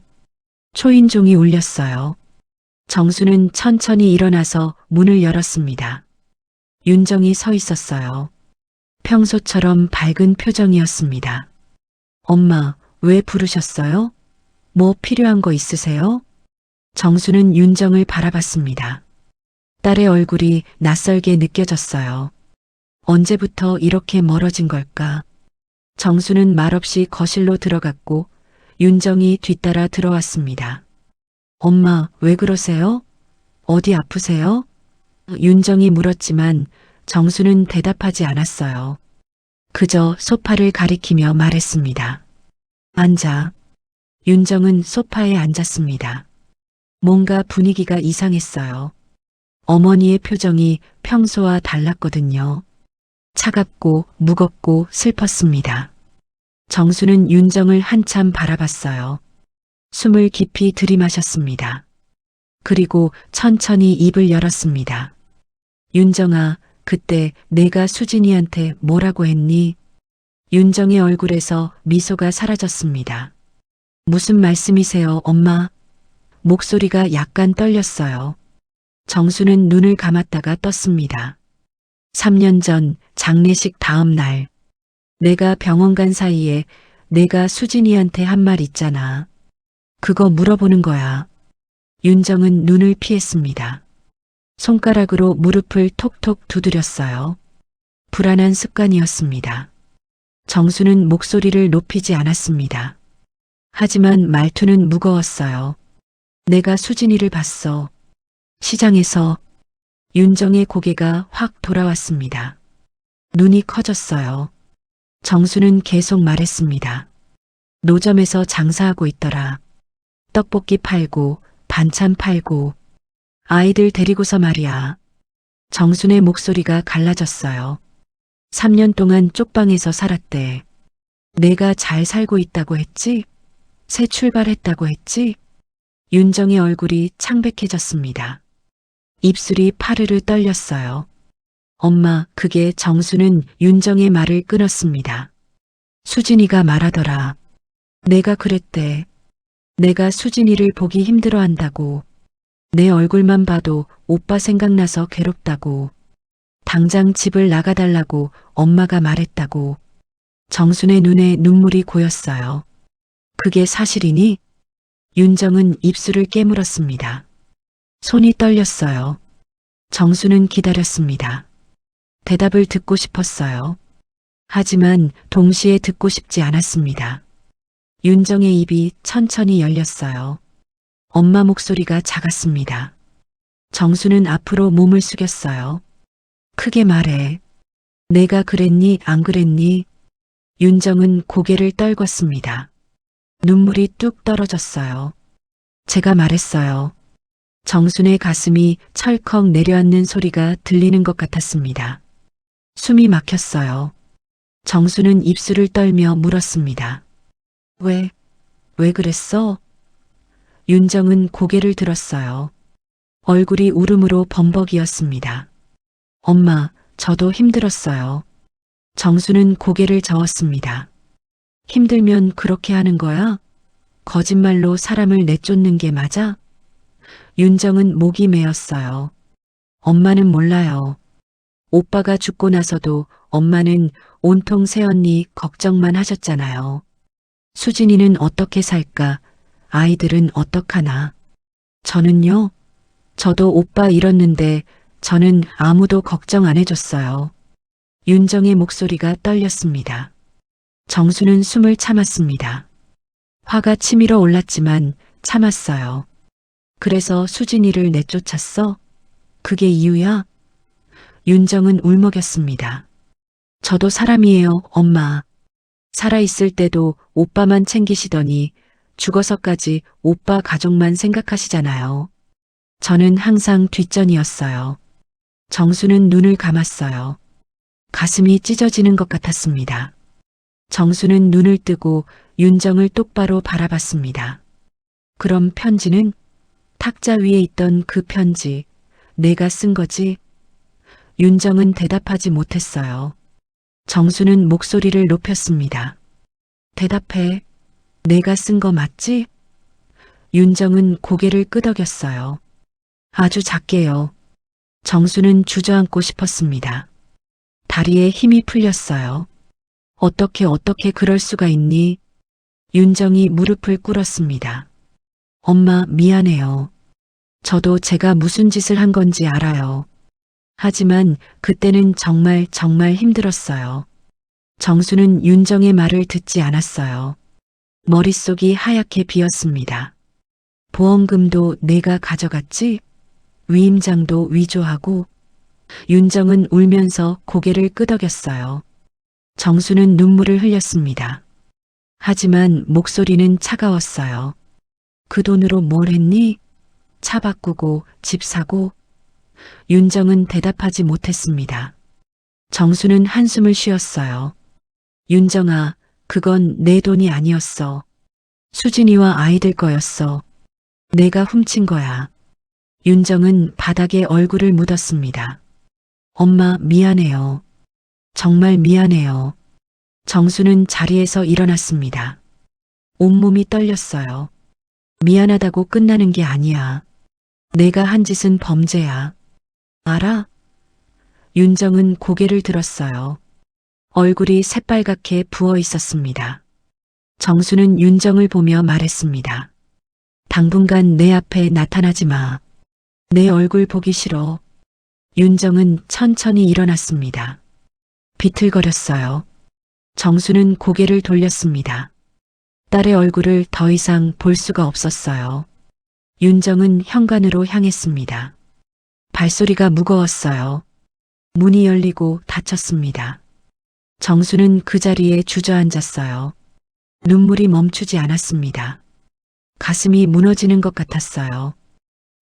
초인종이 울렸어요. 정수는 천천히 일어나서 문을 열었습니다. 윤정이 서 있었어요. 평소처럼 밝은 표정이었습니다. 엄마, 왜 부르셨어요? 뭐 필요한 거 있으세요? 정수는 윤정을 바라봤습니다. 딸의 얼굴이 낯설게 느껴졌어요. 언제부터 이렇게 멀어진 걸까? 정수는 말없이 거실로 들어갔고 윤정이 뒤따라 들어왔습니다. 엄마, 왜 그러세요? 어디 아프세요? 윤정이 물었지만 정수는 대답하지 않았어요. 그저 소파를 가리키며 말했습니다. 앉아. 윤정은 소파에 앉았습니다. 뭔가 분위기가 이상했어요. 어머니의 표정이 평소와 달랐거든요. 차갑고 무겁고 슬펐습니다. 정수는 윤정을 한참 바라봤어요. 숨을 깊이 들이마셨습니다. 그리고 천천히 입을 열었습니다. 윤정아, 그때 내가 수진이한테 뭐라고 했니? 윤정의 얼굴에서 미소가 사라졌습니다. 무슨 말씀이세요, 엄마? 목소리가 약간 떨렸어요. 정수는 눈을 감았다가 떴습니다. 3년 전 장례식 다음 날, 내가 병원 간 사이에 내가 수진이한테 한 말 있잖아. 그거 물어보는 거야. 윤정은 눈을 피했습니다. 손가락으로 무릎을 톡톡 두드렸어요. 불안한 습관이었습니다. 정수는 목소리를 높이지 않았습니다. 하지만 말투는 무거웠어요. 내가 수진이를 봤어. 시장에서. 윤정의 고개가 확 돌아왔습니다. 눈이 커졌어요. 정수는 계속 말했습니다. 노점에서 장사하고 있더라. 떡볶이 팔고 반찬 팔고 아이들 데리고서 말이야. 정순의 목소리가 갈라졌어요. 3년 동안 쪽방에서 살았대. 내가 잘 살고 있다고 했지? 새 출발했다고 했지? 윤정의 얼굴이 창백해졌습니다. 입술이 파르르 떨렸어요. 엄마, 그게 정수는 윤정의 말을 끊었습니다. 수진이가 말하더라. 내가 그랬대. 내가 수진이를 보기 힘들어한다고. 내 얼굴만 봐도 오빠 생각나서 괴롭다고. 당장 집을 나가달라고 엄마가 말했다고. 정순의 눈에 눈물이 고였어요. 그게 사실이니? 윤정은 입술을 깨물었습니다. 손이 떨렸어요. 정수는 기다렸습니다. 대답을 듣고 싶었어요. 하지만 동시에 듣고 싶지 않았습니다. 윤정의 입이 천천히 열렸어요. 엄마 목소리가 작았습니다. 정수는 앞으로 몸을 숙였어요. 크게 말해. 내가 그랬니, 안 그랬니? 윤정은 고개를 떨궜습니다. 눈물이 뚝 떨어졌어요. 제가 말했어요. 정순의 가슴이 철컥 내려앉는 소리가 들리는 것 같았습니다. 숨이 막혔어요. 정수는 입술을 떨며 물었습니다. 왜 그랬어? 윤정은 고개를 들었어요. 얼굴이 울음으로 범벅이었습니다. 엄마, 저도 힘들었어요. 정수는 고개를 저었습니다. 힘들면 그렇게 하는 거야? 거짓말로 사람을 내쫓는 게 맞아? 윤정은 목이 메었어요. 엄마는 몰라요. 오빠가 죽고 나서도 엄마는 온통 새언니 걱정만 하셨잖아요. 수진이는 어떻게 살까? 아이들은 어떡하나? 저는요? 저도 오빠 잃었는데 저는 아무도 걱정 안 해줬어요. 윤정의 목소리가 떨렸습니다. 정수는 숨을 참았습니다. 화가 치밀어 올랐지만 참았어요. 그래서 수진이를 내쫓았어? 그게 이유야? 윤정은 울먹였습니다. 저도 사람이에요, 엄마. 살아있을 때도 오빠만 챙기시더니 죽어서까지 오빠 가족만 생각하시잖아요. 저는 항상 뒷전이었어요. 정수는 눈을 감았어요. 가슴이 찢어지는 것 같았습니다. 정수는 눈을 뜨고 윤정을 똑바로 바라봤습니다. 그럼 편지는? 탁자 위에 있던 그 편지, 내가 쓴 거지? 윤정은 대답하지 못했어요. 정수는 목소리를 높였습니다. 대답해. 내가 쓴 거 맞지? 윤정은 고개를 끄덕였어요. 아주 작게요. 정수는 주저앉고 싶었습니다. 다리에 힘이 풀렸어요. 어떻게 그럴 수가 있니? 윤정이 무릎을 꿇었습니다. 엄마, 미안해요. 저도 제가 무슨 짓을 한 건지 알아요. 하지만 그때는 정말 힘들었어요. 정수는 윤정의 말을 듣지 않았어요. 머릿속이 하얗게 비었습니다. 보험금도 내가 가져갔지? 위임장도 위조하고. 윤정은 울면서 고개를 끄덕였어요. 정수는 눈물을 흘렸습니다. 하지만 목소리는 차가웠어요. 그 돈으로 뭘 했니? 차 바꾸고 집 사고? 윤정은 대답하지 못했습니다. 정수는 한숨을 쉬었어요. 윤정아, 그건 내 돈이 아니었어. 수진이와 아이들 거였어. 내가 훔친 거야. 윤정은 바닥에 얼굴을 묻었습니다. 엄마, 미안해요. 정말 미안해요. 정수는 자리에서 일어났습니다. 온몸이 떨렸어요. 미안하다고 끝나는 게 아니야. 내가 한 짓은 범죄야. 알아? 윤정은 고개를 들었어요. 얼굴이 새빨갛게 부어 있었습니다. 정수는 윤정을 보며 말했습니다. 당분간 내 앞에 나타나지 마. 내 얼굴 보기 싫어. 윤정은 천천히 일어났습니다. 비틀거렸어요. 정수는 고개를 돌렸습니다. 딸의 얼굴을 더 이상 볼 수가 없었어요. 윤정은 현관으로 향했습니다. 발소리가 무거웠어요. 문이 열리고 닫혔습니다. 정수는 그 자리에 주저앉았어요. 눈물이 멈추지 않았습니다. 가슴이 무너지는 것 같았어요.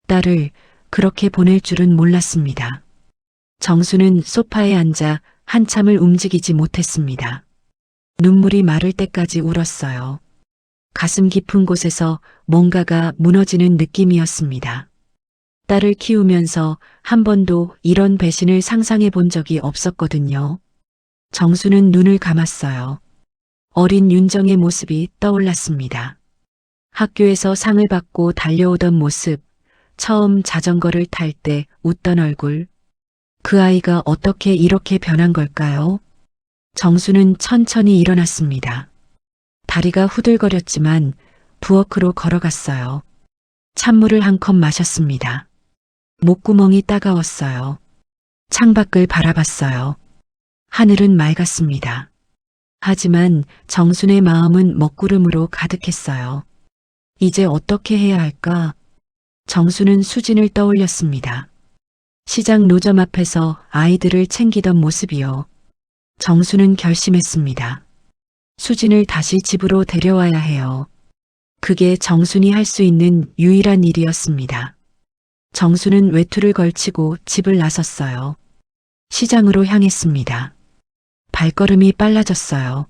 딸을 그렇게 보낼 줄은 몰랐습니다. 정수는 소파에 앉아 한참을 움직이지 못했습니다. 눈물이 마를 때까지 울었어요. 가슴 깊은 곳에서 뭔가가 무너지는 느낌이었습니다. 딸을 키우면서 한 번도 이런 배신을 상상해 본 적이 없었거든요. 정수는 눈을 감았어요. 어린 윤정의 모습이 떠올랐습니다. 학교에서 상을 받고 달려오던 모습, 처음 자전거를 탈 때 웃던 얼굴. 그 아이가 어떻게 이렇게 변한 걸까요? 정수는 천천히 일어났습니다. 다리가 후들거렸지만 부엌으로 걸어갔어요. 찬물을 한 컵 마셨습니다. 목구멍이 따가웠어요. 창밖을 바라봤어요. 하늘은 맑았습니다. 하지만 정순의 마음은 먹구름으로 가득했어요. 이제 어떻게 해야 할까? 정수는 수진을 떠올렸습니다. 시장 노점 앞에서 아이들을 챙기던 모습이요. 정수는 결심했습니다. 수진을 다시 집으로 데려와야 해요. 그게 정순이 할 수 있는 유일한 일이었습니다. 정수는 외투를 걸치고 집을 나섰어요. 시장으로 향했습니다. 발걸음이 빨라졌어요.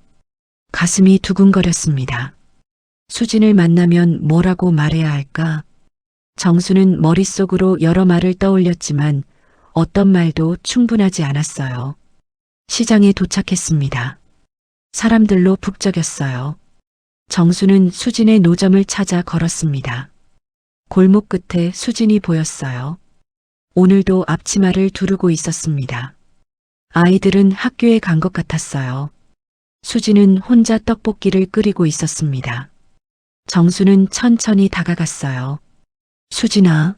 가슴이 두근거렸습니다. 수진을 만나면 뭐라고 말해야 할까? 정수는 머릿속으로 여러 말을 떠올렸지만 어떤 말도 충분하지 않았어요. 시장에 도착했습니다. 사람들로 북적였어요. 정수는 수진의 노점을 찾아 걸었습니다. 골목 끝에 수진이 보였어요. 오늘도 앞치마를 두르고 있었습니다. 아이들은 학교에 간 것 같았어요. 수진은 혼자 떡볶이를 끓이고 있었습니다. 정수는 천천히 다가갔어요. 수진아.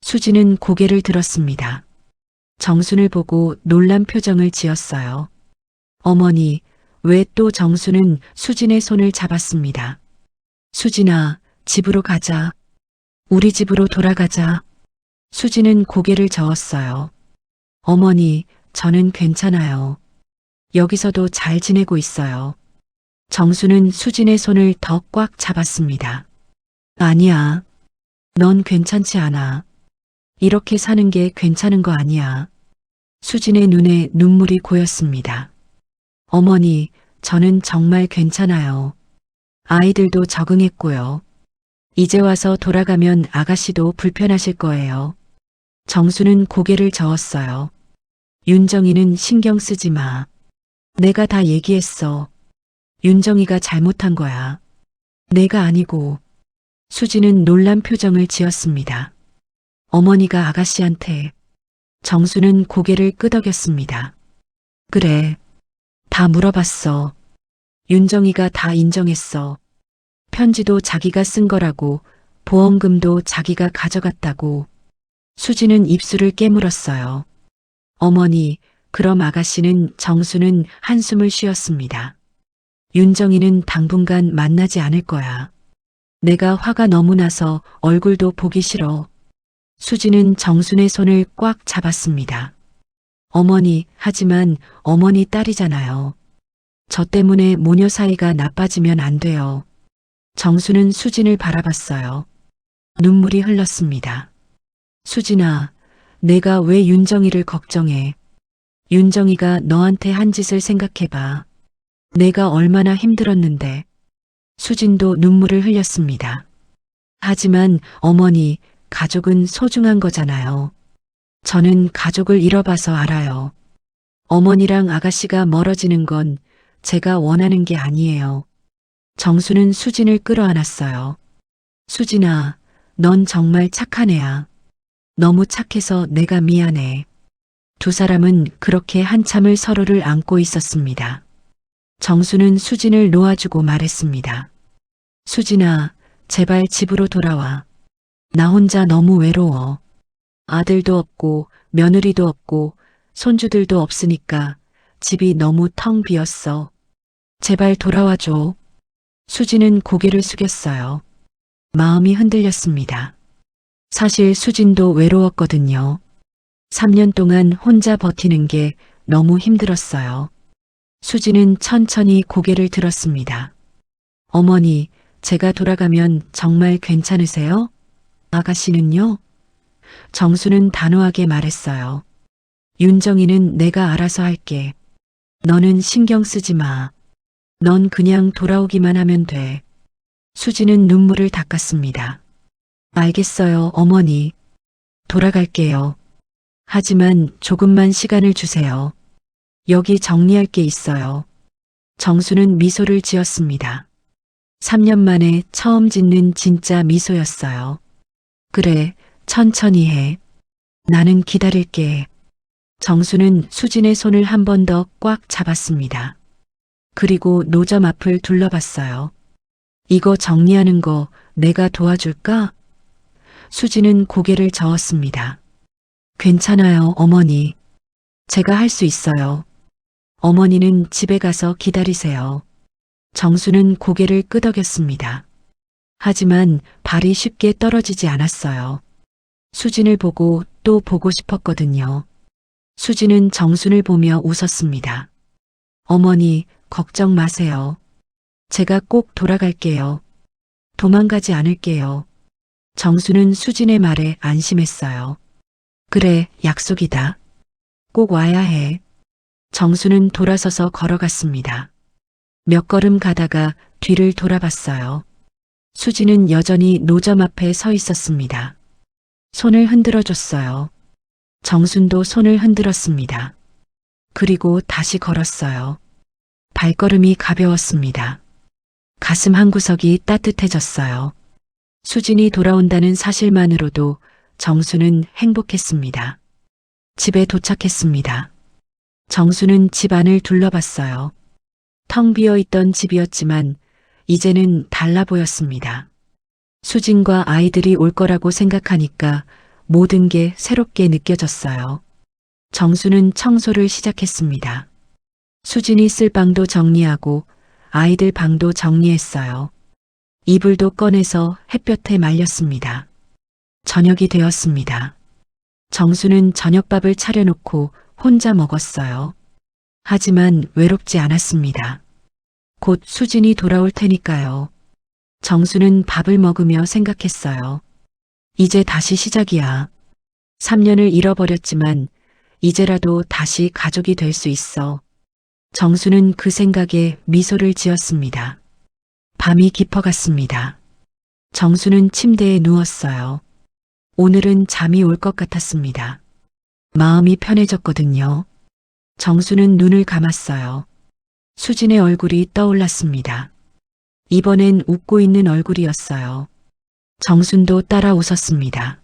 수진은 고개를 들었습니다. 정순을 보고 놀란 표정을 지었어요. 어머니, 왜 또 정수는 수진의 손을 잡았습니다. 수진아, 집으로 가자. 우리 집으로 돌아가자. 수진은 고개를 저었어요. 어머니, 저는 괜찮아요. 여기서도 잘 지내고 있어요. 정수는 수진의 손을 더 꽉 잡았습니다. 아니야. 넌 괜찮지 않아. 이렇게 사는 게 괜찮은 거 아니야. 수진의 눈에 눈물이 고였습니다. 어머니, 저는 정말 괜찮아요. 아이들도 적응했고요. 이제 와서 돌아가면 아가씨도 불편하실 거예요. 정수는 고개를 저었어요. 윤정이는 신경 쓰지 마. 내가 다 얘기했어. 윤정이가 잘못한 거야. 내가 아니고. 수진은 놀란 표정을 지었습니다. 어머니가 아가씨한테. 정수는 고개를 끄덕였습니다. 그래. 다 물어봤어. 윤정이가 다 인정했어. 편지도 자기가 쓴 거라고, 보험금도 자기가 가져갔다고. 수진은 입술을 깨물었어요. 어머니, 그럼 아가씨는 정수는 한숨을 쉬었습니다. 윤정이는 당분간 만나지 않을 거야. 내가 화가 너무 나서 얼굴도 보기 싫어. 수진은 정순의 손을 꽉 잡았습니다. 어머니, 하지만 어머니 딸이잖아요. 저 때문에 모녀 사이가 나빠지면 안 돼요. 정수는 수진을 바라봤어요. 눈물이 흘렀습니다. 수진아, 내가 왜 윤정이를 걱정해? 윤정이가 너한테 한 짓을 생각해봐. 내가 얼마나 힘들었는데. 수진도 눈물을 흘렸습니다. 하지만 어머니, 가족은 소중한 거잖아요. 저는 가족을 잃어봐서 알아요. 어머니랑 아가씨가 멀어지는 건 제가 원하는 게 아니에요. 정수는 수진을 끌어안았어요. 수진아, 넌 정말 착한 애야. 너무 착해서 내가 미안해. 두 사람은 그렇게 한참을 서로를 안고 있었습니다. 정수는 수진을 놓아주고 말했습니다. 수진아, 제발 집으로 돌아와. 나 혼자 너무 외로워. 아들도 없고 며느리도 없고 손주들도 없으니까 집이 너무 텅 비었어. 제발 돌아와줘. 수진은 고개를 숙였어요. 마음이 흔들렸습니다. 사실 수진도 외로웠거든요. 3년 동안 혼자 버티는 게 너무 힘들었어요. 수진은 천천히 고개를 들었습니다. 어머니, 제가 돌아가면 정말 괜찮으세요? 아가씨는요? 정수는 단호하게 말했어요. 윤정이는 내가 알아서 할게. 너는 신경 쓰지 마. 넌 그냥 돌아오기만 하면 돼. 수진은 눈물을 닦았습니다. 알겠어요, 어머니. 돌아갈게요. 하지만 조금만 시간을 주세요. 여기 정리할 게 있어요. 정수는 미소를 지었습니다. 3년 만에 처음 짓는 진짜 미소였어요. 그래, 천천히 해. 나는 기다릴게. 정수는 수진의 손을 한 번 더 꽉 잡았습니다. 그리고 노점 앞을 둘러봤어요. 이거 정리하는 거 내가 도와줄까? 수진은 고개를 저었습니다. 괜찮아요, 어머니. 제가 할 수 있어요. 어머니는 집에 가서 기다리세요. 정수는 고개를 끄덕였습니다. 하지만 발이 쉽게 떨어지지 않았어요. 수진을 보고 또 보고 싶었거든요. 수진은 정순을 보며 웃었습니다. 어머니, 걱정 마세요. 제가 꼭 돌아갈게요. 도망가지 않을게요. 정수는 수진의 말에 안심했어요. 그래, 약속이다. 꼭 와야 해. 정수는 돌아서서 걸어갔습니다. 몇 걸음 가다가 뒤를 돌아봤어요. 수진은 여전히 노점 앞에 서 있었습니다. 손을 흔들어 줬어요. 정순도 손을 흔들었습니다. 그리고 다시 걸었어요. 발걸음이 가벼웠습니다. 가슴 한구석이 따뜻해졌어요. 수진이 돌아온다는 사실만으로도 정수는 행복했습니다. 집에 도착했습니다. 정수는 집 안을 둘러봤어요. 텅 비어 있던 집이었지만 이제는 달라 보였습니다. 수진과 아이들이 올 거라고 생각하니까 모든 게 새롭게 느껴졌어요. 정수는 청소를 시작했습니다. 수진이 쓸 방도 정리하고 아이들 방도 정리했어요. 이불도 꺼내서 햇볕에 말렸습니다. 저녁이 되었습니다. 정수는 저녁밥을 차려놓고 혼자 먹었어요. 하지만 외롭지 않았습니다. 곧 수진이 돌아올 테니까요. 정수는 밥을 먹으며 생각했어요. 이제 다시 시작이야. 3년을 잃어버렸지만 이제라도 다시 가족이 될 수 있어. 정수는 그 생각에 미소를 지었습니다. 밤이 깊어갔습니다. 정수는 침대에 누웠어요. 오늘은 잠이 올 것 같았습니다. 마음이 편해졌거든요. 정수는 눈을 감았어요. 수진의 얼굴이 떠올랐습니다. 이번엔 웃고 있는 얼굴이었어요. 정순도 따라 웃었습니다.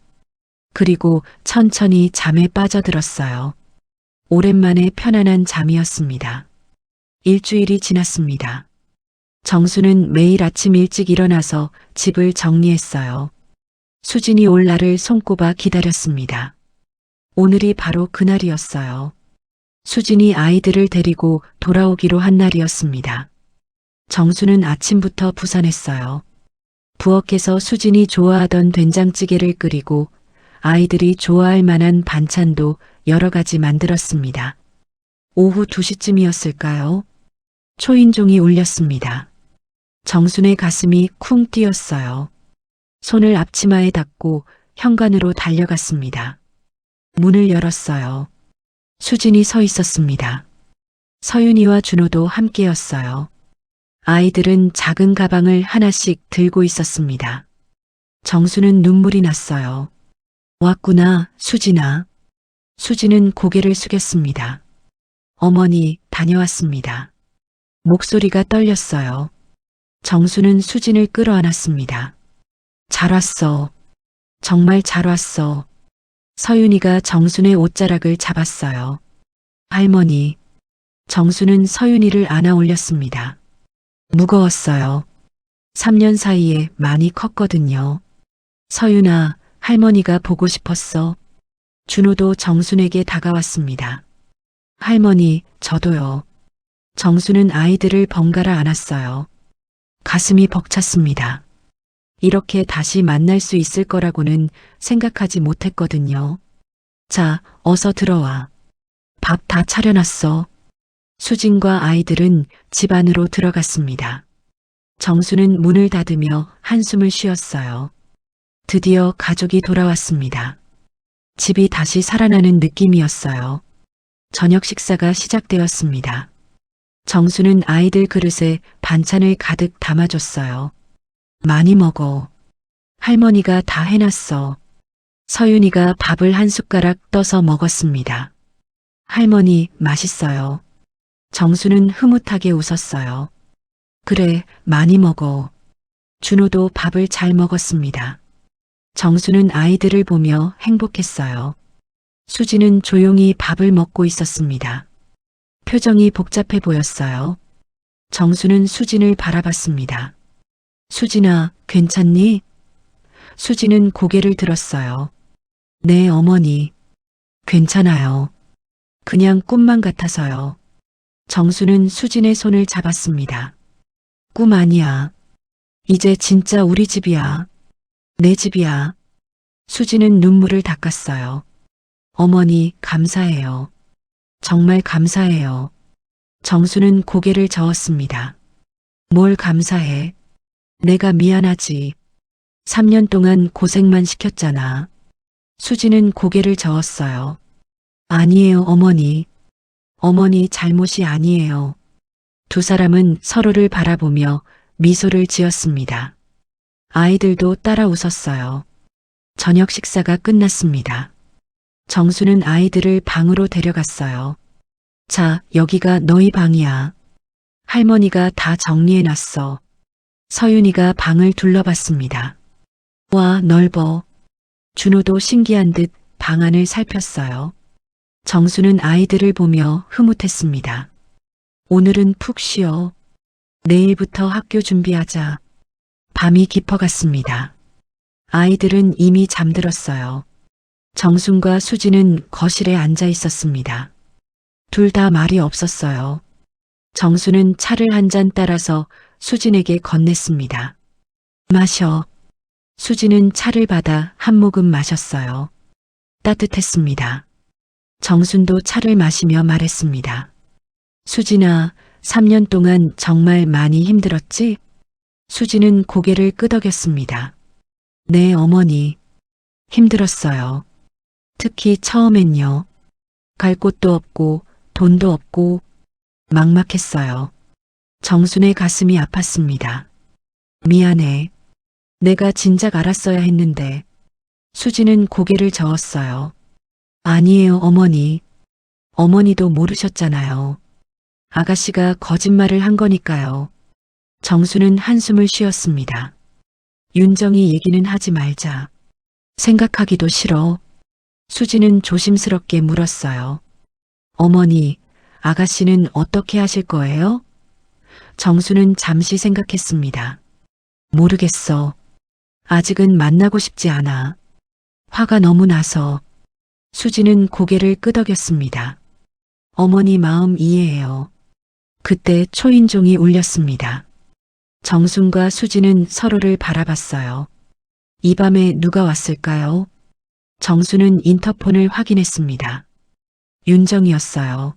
그리고 천천히 잠에 빠져들었어요. 오랜만에 편안한 잠이었습니다. 일주일이 지났습니다. 정수는 매일 아침 일찍 일어나서 집을 정리했어요. 수진이 올 날을 손꼽아 기다렸습니다. 오늘이 바로 그날이었어요. 수진이 아이들을 데리고 돌아오기로 한 날이었습니다. 정수는 아침부터 부산했어요. 부엌에서 수진이 좋아하던 된장찌개를 끓이고 아이들이 좋아할 만한 반찬도 여러 가지 만들었습니다. 오후 2시쯤이었을까요? 초인종이 울렸습니다. 정순의 가슴이 쿵 뛰었어요. 손을 앞치마에 닫고 현관으로 달려갔습니다. 문을 열었어요. 수진이 서 있었습니다. 서윤이와 준호도 함께였어요. 아이들은 작은 가방을 하나씩 들고 있었습니다. 정수는 눈물이 났어요. 왔구나, 수진아. 수진은 고개를 숙였습니다. 어머니, 다녀왔습니다. 목소리가 떨렸어요. 정수는 수진을 끌어안았습니다. 잘 왔어. 정말 잘 왔어. 서윤이가 정순의 옷자락을 잡았어요. 할머니. 정수는 서윤이를 안아 올렸습니다. 무거웠어요. 3년 사이에 많이 컸거든요. 서윤아, 할머니가 보고 싶었어. 준호도 정순에게 다가왔습니다. 할머니, 저도요. 정수는 아이들을 번갈아 안았어요. 가슴이 벅찼습니다. 이렇게 다시 만날 수 있을 거라고는 생각하지 못했거든요. 자, 어서 들어와. 밥 다 차려놨어. 수진과 아이들은 집 안으로 들어갔습니다. 정수는 문을 닫으며 한숨을 쉬었어요. 드디어 가족이 돌아왔습니다. 집이 다시 살아나는 느낌이었어요. 저녁 식사가 시작되었습니다. 정수는 아이들 그릇에 반찬을 가득 담아줬어요. 많이 먹어. 할머니가 다 해놨어. 서윤이가 밥을 한 숟가락 떠서 먹었습니다. 할머니, 맛있어요. 정수는 흐뭇하게 웃었어요. 그래, 많이 먹어. 준호도 밥을 잘 먹었습니다. 정수는 아이들을 보며 행복했어요. 수지는 조용히 밥을 먹고 있었습니다. 표정이 복잡해 보였어요. 정수는 수진을 바라봤습니다. 수진아, 괜찮니? 수진은 고개를 들었어요. 네, 어머니. 괜찮아요. 그냥 꿈만 같아서요. 정수는 수진의 손을 잡았습니다. 꿈 아니야. 이제 진짜 우리 집이야. 내 집이야. 수진은 눈물을 닦았어요. 어머니, 감사해요. 정말 감사해요. 정수는 고개를 저었습니다. 뭘 감사해? 내가 미안하지. 3년 동안 고생만 시켰잖아. 수진은 고개를 저었어요. 아니에요, 어머니. 어머니 잘못이 아니에요. 두 사람은 서로를 바라보며 미소를 지었습니다. 아이들도 따라 웃었어요. 저녁 식사가 끝났습니다. 정수는 아이들을 방으로 데려갔어요. 자, 여기가 너희 방이야. 할머니가 다 정리해놨어. 서윤이가 방을 둘러봤습니다. 와, 넓어. 준호도 신기한 듯 방 안을 살폈어요. 정수는 아이들을 보며 흐뭇했습니다. 오늘은 푹 쉬어. 내일부터 학교 준비하자. 밤이 깊어갔습니다. 아이들은 이미 잠들었어요. 정순과 수지는 거실에 앉아 있었습니다. 둘 다 말이 없었어요. 정수는 차를 한 잔 따라서 수진에게 건넸습니다. 마셔. 수지는 차를 받아 한 모금 마셨어요. 따뜻했습니다. 정순도 차를 마시며 말했습니다. 수진아, 3년 동안 정말 많이 힘들었지? 수지는 고개를 끄덕였습니다. 네, 어머니. 힘들었어요. 특히 처음엔요. 갈 곳도 없고 돈도 없고 막막했어요. 정순의 가슴이 아팠습니다. 미안해. 내가 진작 알았어야 했는데. 수지는 고개를 저었어요. 아니에요, 어머니. 어머니도 모르셨잖아요. 아가씨가 거짓말을 한 거니까요. 정수는 한숨을 쉬었습니다. 윤정이 얘기는 하지 말자. 생각하기도 싫어. 수지는 조심스럽게 물었어요. 어머니, 아가씨는 어떻게 하실 거예요? 정수는 잠시 생각했습니다. 모르겠어. 아직은 만나고 싶지 않아. 화가 너무 나서. 수지는 고개를 끄덕였습니다. 어머니 마음 이해해요. 그때 초인종이 울렸습니다. 정순과 수지는 서로를 바라봤어요. 이 밤에 누가 왔을까요? 정수는 인터폰을 확인했습니다. 윤정이었어요.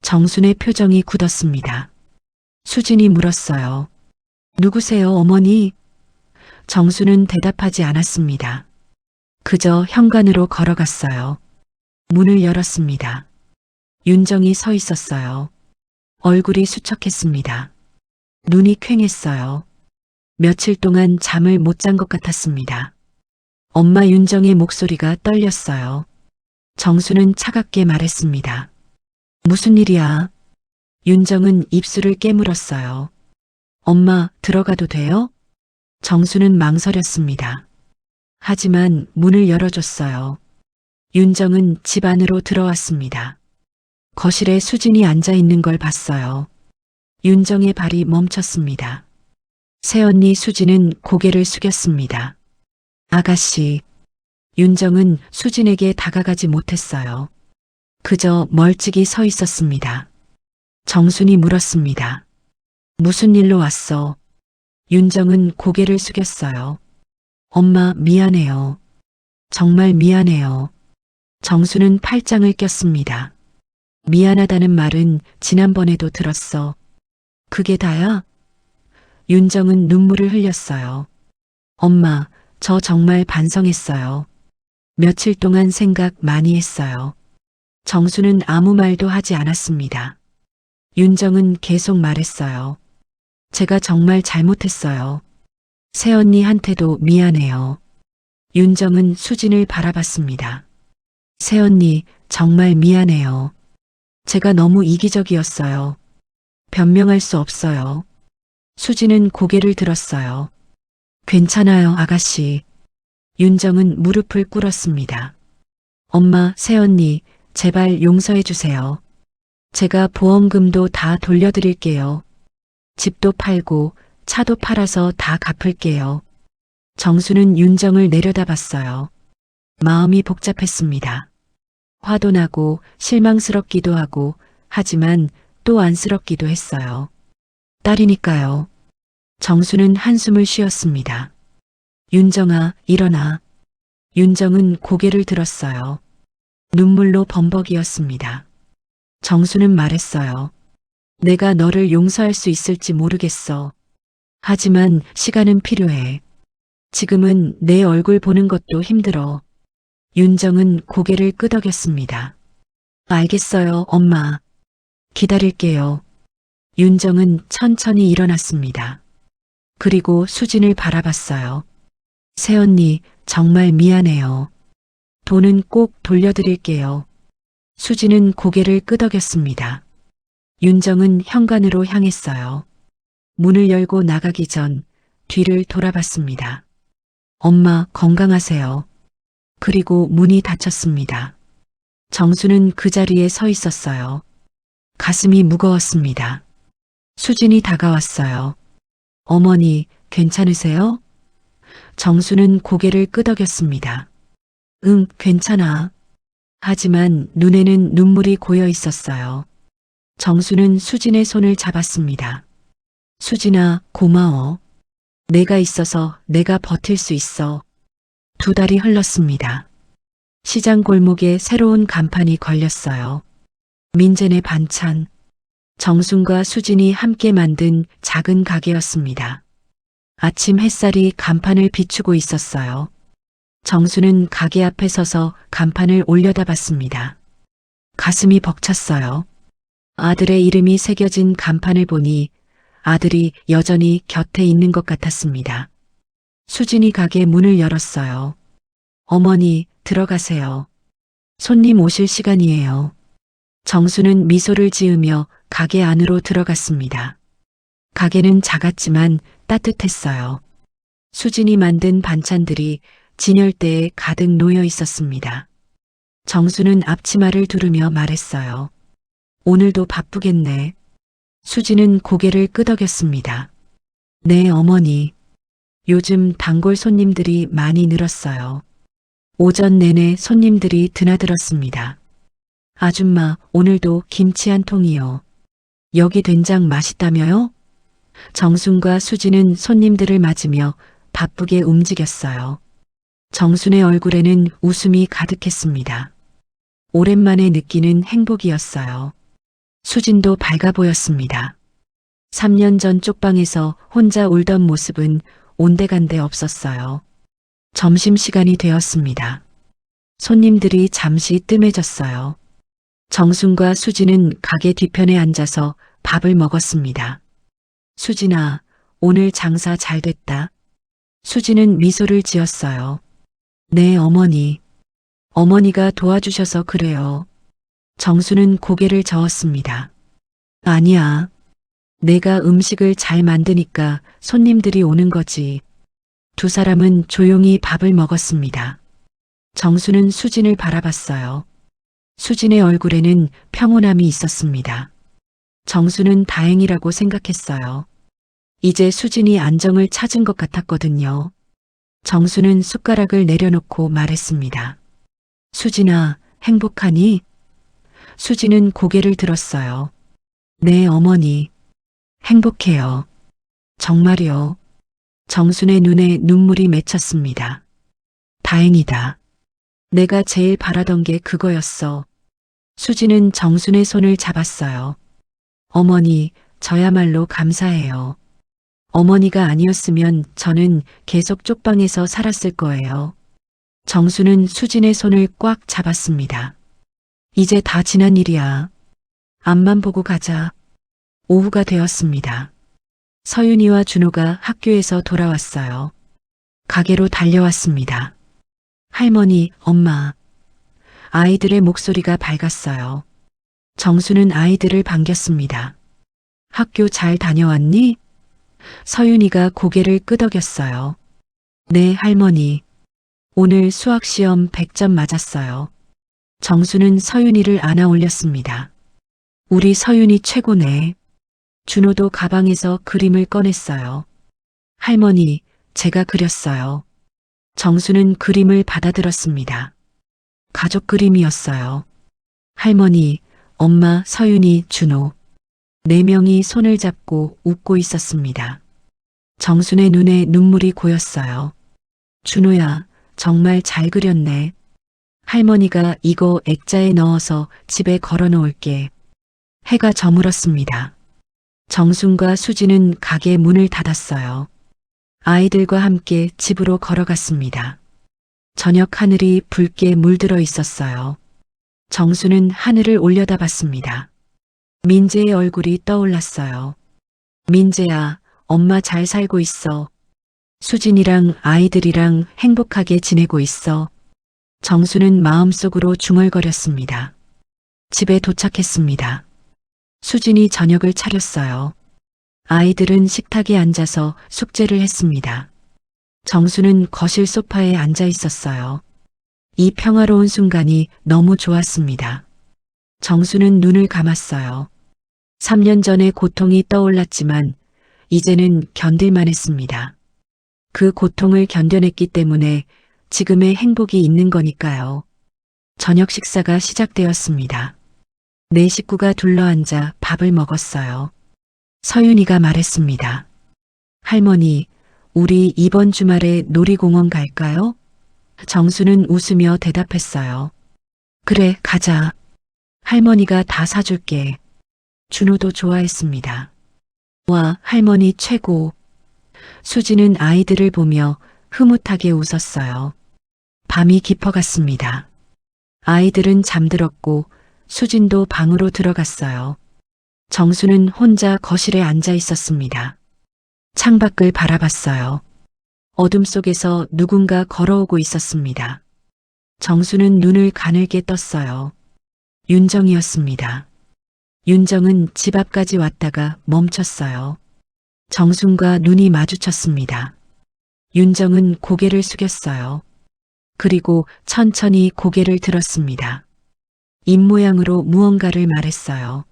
정순의 표정이 굳었습니다. 수진이 물었어요. 누구세요, 어머니? 정수는 대답하지 않았습니다. 그저 현관으로 걸어갔어요. 문을 열었습니다. 윤정이 서 있었어요. 얼굴이 수척했습니다. 눈이 퀭했어요. 며칠 동안 잠을 못 잔 것 같았습니다. 엄마 윤정의 목소리가 떨렸어요. 정수는 차갑게 말했습니다. 무슨 일이야? 윤정은 입술을 깨물었어요. 엄마, 들어가도 돼요? 정수는 망설였습니다. 하지만 문을 열어줬어요. 윤정은 집 안으로 들어왔습니다. 거실에 수진이 앉아 있는 걸 봤어요. 윤정의 발이 멈췄습니다. 새언니 수진은 고개를 숙였습니다. 아가씨. 윤정은 수진에게 다가가지 못했어요. 그저 멀찍이 서 있었습니다. 정순이 물었습니다. 무슨 일로 왔어? 윤정은 고개를 숙였어요. 엄마, 미안해요. 정말 미안해요. 정수는 팔짱을 꼈습니다. 미안하다는 말은 지난번에도 들었어. 그게 다야? 윤정은 눈물을 흘렸어요. 엄마, 저 정말 반성했어요. 며칠 동안 생각 많이 했어요. 정수는 아무 말도 하지 않았습니다. 윤정은 계속 말했어요. 제가 정말 잘못했어요. 새언니한테도 미안해요. 윤정은 수진을 바라봤습니다. 새언니, 정말 미안해요. 제가 너무 이기적이었어요. 변명할 수 없어요. 수진은 고개를 들었어요. 괜찮아요, 아가씨. 윤정은 무릎을 꿇었습니다. 엄마, 새언니, 제발 용서해 주세요. 제가 보험금도 다 돌려드릴게요. 집도 팔고 차도 팔아서 다 갚을게요. 정수는 윤정을 내려다봤어요. 마음이 복잡했습니다. 화도 나고 실망스럽기도 하고 하지만 또 안쓰럽기도 했어요. 딸이니까요. 정수는 한숨을 쉬었습니다. 윤정아, 일어나. 윤정은 고개를 들었어요. 눈물로 범벅이었습니다. 정수는 말했어요. 내가 너를 용서할 수 있을지 모르겠어. 하지만 시간은 필요해. 지금은 내 얼굴 보는 것도 힘들어. 윤정은 고개를 끄덕였습니다. 알겠어요, 엄마. 기다릴게요. 윤정은 천천히 일어났습니다. 그리고 수진을 바라봤어요. 새언니, 정말 미안해요. 돈은 꼭 돌려드릴게요. 수진은 고개를 끄덕였습니다. 윤정은 현관으로 향했어요. 문을 열고 나가기 전 뒤를 돌아봤습니다. 엄마, 건강하세요. 그리고 문이 닫혔습니다. 정수는 그 자리에 서 있었어요. 가슴이 무거웠습니다. 수진이 다가왔어요. 어머니, 괜찮으세요? 정수는 고개를 끄덕였습니다. 응, 괜찮아. 하지만 눈에는 눈물이 고여 있었어요. 정수는 수진의 손을 잡았습니다. 수진아, 고마워. 내가 있어서 내가 버틸 수 있어. 2달이 흘렀습니다. 시장 골목에 새로운 간판이 걸렸어요. 민재네 반찬. 정순과 수진이 함께 만든 작은 가게였습니다. 아침 햇살이 간판을 비추고 있었어요. 정수는 가게 앞에 서서 간판을 올려다봤습니다. 가슴이 벅찼어요. 아들의 이름이 새겨진 간판을 보니 아들이 여전히 곁에 있는 것 같았습니다. 수진이 가게 문을 열었어요. 어머니, 들어가세요. 손님 오실 시간이에요. 정수는 미소를 지으며 가게 안으로 들어갔습니다. 가게는 작았지만 따뜻했어요. 수진이 만든 반찬들이 진열대에 가득 놓여 있었습니다. 정수는 앞치마를 두르며 말했어요. 오늘도 바쁘겠네. 수진은 고개를 끄덕였습니다. 네, 어머니. 요즘 단골 손님들이 많이 늘었어요. 오전 내내 손님들이 드나들었습니다. 아줌마, 오늘도 김치 한 통이요. 여기 된장 맛있다며요? 정순과 수진은 손님들을 맞으며 바쁘게 움직였어요. 정순의 얼굴에는 웃음이 가득했습니다. 오랜만에 느끼는 행복이었어요. 수진도 밝아 보였습니다. 3년 전 쪽방에서 혼자 울던 모습은 온데간데 없었어요. 점심시간이 되었습니다. 손님들이 잠시 뜸해졌어요. 정순과 수진은 가게 뒤편에 앉아서 밥을 먹었습니다. 수진아, 오늘 장사 잘 됐다. 수진은 미소를 지었어요. 네, 어머니. 어머니가 도와주셔서 그래요. 정수는 고개를 저었습니다. 아니야. 내가 음식을 잘 만드니까 손님들이 오는 거지. 두 사람은 조용히 밥을 먹었습니다. 정수는 수진을 바라봤어요. 수진의 얼굴에는 평온함이 있었습니다. 정수는 다행이라고 생각했어요. 이제 수진이 안정을 찾은 것 같았거든요. 정수는 숟가락을 내려놓고 말했습니다. 수진아, 행복하니? 수진은 고개를 들었어요. 네, 어머니. 행복해요. 정말요. 정순의 눈에 눈물이 맺혔습니다. 다행이다. 내가 제일 바라던 게 그거였어. 수진은 정순의 손을 잡았어요. 어머니, 저야말로 감사해요. 어머니가 아니었으면 저는 계속 쪽방에서 살았을 거예요. 정수는 수진의 손을 꽉 잡았습니다. 이제 다 지난 일이야. 앞만 보고 가자. 오후가 되었습니다. 서윤이와 준호가 학교에서 돌아왔어요. 가게로 달려왔습니다. 할머니, 엄마. 아이들의 목소리가 밝았어요. 정수는 아이들을 반겼습니다. 학교 잘 다녀왔니? 서윤이가 고개를 끄덕였어요. 네, 할머니. 오늘 수학시험 100점 맞았어요. 정수는 서윤이를 안아 올렸습니다. 우리 서윤이 최고네. 준호도 가방에서 그림을 꺼냈어요. 할머니, 제가 그렸어요. 정수는 그림을 받아들었습니다. 가족 그림이었어요. 할머니, 엄마, 서윤이, 준호. 4명이 손을 잡고 웃고 있었습니다. 정순의 눈에 눈물이 고였어요. 준호야, 정말 잘 그렸네. 할머니가 이거 액자에 넣어서 집에 걸어 놓을게. 해가 저물었습니다. 정순과 수지는 가게 문을 닫았어요. 아이들과 함께 집으로 걸어갔습니다. 저녁 하늘이 붉게 물들어 있었어요. 정수는 하늘을 올려다봤습니다. 민재의 얼굴이 떠올랐어요. 민재야, 엄마 잘 살고 있어. 수진이랑 아이들이랑 행복하게 지내고 있어. 정수는 마음속으로 중얼거렸습니다. 집에 도착했습니다. 수진이 저녁을 차렸어요. 아이들은 식탁에 앉아서 숙제를 했습니다. 정수는 거실 소파에 앉아 있었어요. 이 평화로운 순간이 너무 좋았습니다. 정수는 눈을 감았어요. 3년 전의 고통이 떠올랐지만 이제는 견딜만 했습니다. 그 고통을 견뎌냈기 때문에 지금의 행복이 있는 거니까요. 저녁 식사가 시작되었습니다. 4식구가 둘러앉아 밥을 먹었어요. 서윤이가 말했습니다. 할머니, 우리 이번 주말에 놀이공원 갈까요? 정수는 웃으며 대답했어요. 그래, 가자. 할머니가 다 사줄게. 준호도 좋아했습니다. 와, 할머니 최고. 수지는 아이들을 보며 흐뭇하게 웃었어요. 밤이 깊어갔습니다. 아이들은 잠들었고 수진도 방으로 들어갔어요. 정수는 혼자 거실에 앉아 있었습니다. 창밖을 바라봤어요. 어둠 속에서 누군가 걸어오고 있었습니다. 정수는 눈을 가늘게 떴어요. 윤정이었습니다. 윤정은 집 앞까지 왔다가 멈췄어요. 정순과 눈이 마주쳤습니다. 윤정은 고개를 숙였어요. 그리고 천천히 고개를 들었습니다. 입모양으로 무언가를 말했어요.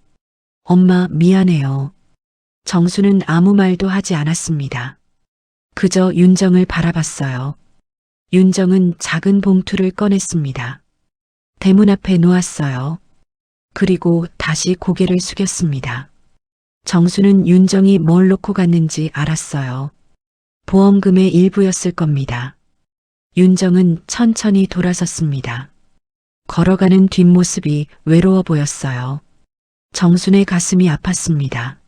엄마, 미안해요. 정수는 아무 말도 하지 않았습니다. 그저 윤정을 바라봤어요. 윤정은 작은 봉투를 꺼냈습니다. 대문 앞에 놓았어요. 그리고 다시 고개를 숙였습니다. 정수는 윤정이 뭘 놓고 갔는지 알았어요. 보험금의 일부였을 겁니다. 윤정은 천천히 돌아섰습니다. 걸어가는 뒷모습이 외로워 보였어요. 정순의 가슴이 아팠습니다.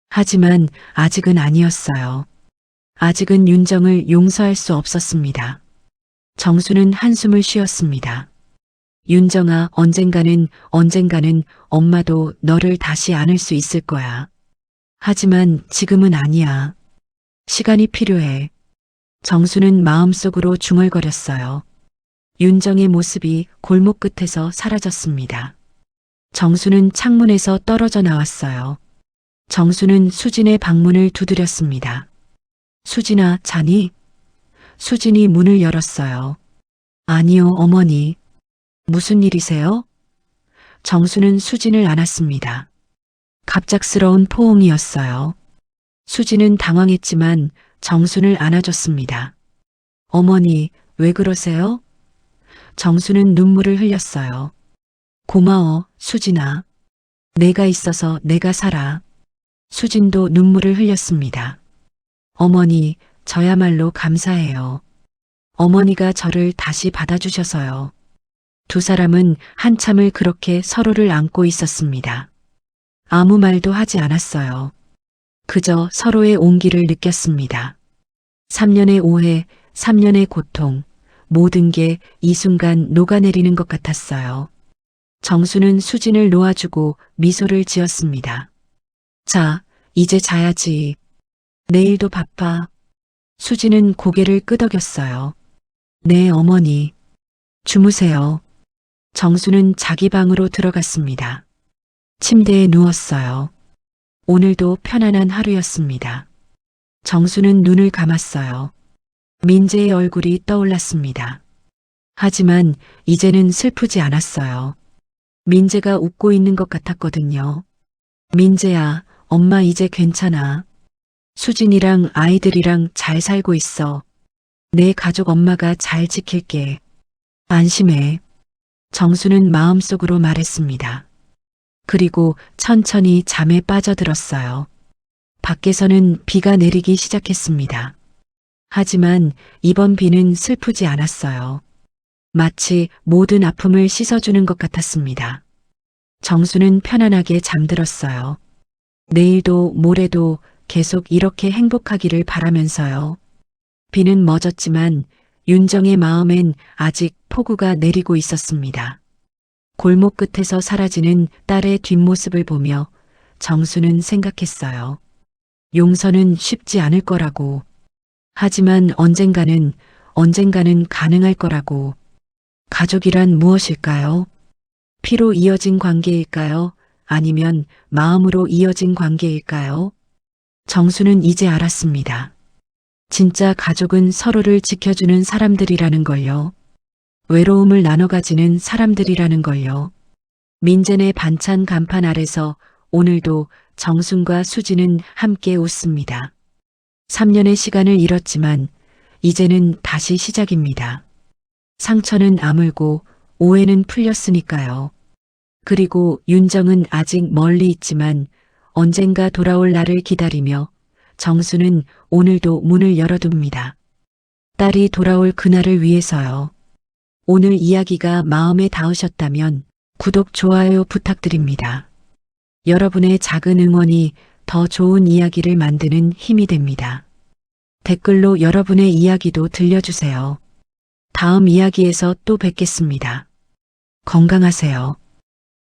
하지만 아직은 아니었어요. 아직은 윤정을 용서할 수 없었습니다. 정수는 한숨을 쉬었습니다. 윤정아, 언젠가는 엄마도 너를 다시 안을 수 있을 거야. 하지만 지금은 아니야. 시간이 필요해. 정수는 마음속으로 중얼거렸어요. 윤정의 모습이 골목 끝에서 사라졌습니다. 정수는 창문에서 떨어져 나왔어요. 정수는 수진의 방문을 두드렸습니다. 수진아, 자니? 수진이 문을 열었어요. 아니요, 어머니. 무슨 일이세요? 정수는 수진을 안았습니다. 갑작스러운 포옹이었어요. 수진은 당황했지만 정수를 안아줬습니다. 어머니, 왜 그러세요? 정수는 눈물을 흘렸어요. 고마워, 수진아. 내가 있어서 내가 살아. 수진도 눈물을 흘렸습니다. 어머니, 저야말로 감사해요. 어머니가 저를 다시 받아주셔서요. 두 사람은 한참을 그렇게 서로를 안고 있었습니다. 아무 말도 하지 않았어요. 그저 서로의 온기를 느꼈습니다. 3년의 오해, 3년의 고통, 모든 게 이 순간 녹아내리는 것 같았어요. 정수는 수진을 놓아주고 미소를 지었습니다. 자, 이제 자야지. 내일도 바빠. 수진은 고개를 끄덕였어요. 네, 어머니. 주무세요. 정수는 자기 방으로 들어갔습니다. 침대에 누웠어요. 오늘도 편안한 하루였습니다. 정수는 눈을 감았어요. 민재의 얼굴이 떠올랐습니다. 하지만 이제는 슬프지 않았어요. 민재가 웃고 있는 것 같았거든요. 민재야, 엄마 이제 괜찮아. 수진이랑 아이들이랑 잘 살고 있어. 내 가족 엄마가 잘 지킬게. 안심해. 정수는 마음속으로 말했습니다. 그리고 천천히 잠에 빠져들었어요. 밖에서는 비가 내리기 시작했습니다. 하지만 이번 비는 슬프지 않았어요. 마치 모든 아픔을 씻어주는 것 같았습니다. 정수는 편안하게 잠들었어요. 내일도 모레도 계속 이렇게 행복하기를 바라면서요. 비는 멎었지만 윤정의 마음엔 아직 폭우가 내리고 있었습니다. 골목 끝에서 사라지는 딸의 뒷모습을 보며 정수는 생각했어요. 용서는 쉽지 않을 거라고. 하지만 언젠가는 가능할 거라고. 가족이란 무엇일까요? 피로 이어진 관계일까요? 아니면 마음으로 이어진 관계일까요? 정수는 이제 알았습니다. 진짜 가족은 서로를 지켜주는 사람들이라는 걸요. 외로움을 나눠 가지는 사람들이라는 걸요. 민재네 반찬 간판 아래서 오늘도 정순과 수진은 함께 웃습니다. 3년의 시간을 잃었지만 이제는 다시 시작입니다. 상처는 아물고 오해는 풀렸으니까요. 그리고 윤정은 아직 멀리 있지만 언젠가 돌아올 날을 기다리며 정수는 오늘도 문을 열어둡니다. 딸이 돌아올 그날을 위해서요. 오늘 이야기가 마음에 닿으셨다면 구독, 좋아요 부탁드립니다. 여러분의 작은 응원이 더 좋은 이야기를 만드는 힘이 됩니다. 댓글로 여러분의 이야기도 들려주세요. 다음 이야기에서 또 뵙겠습니다. 건강하세요.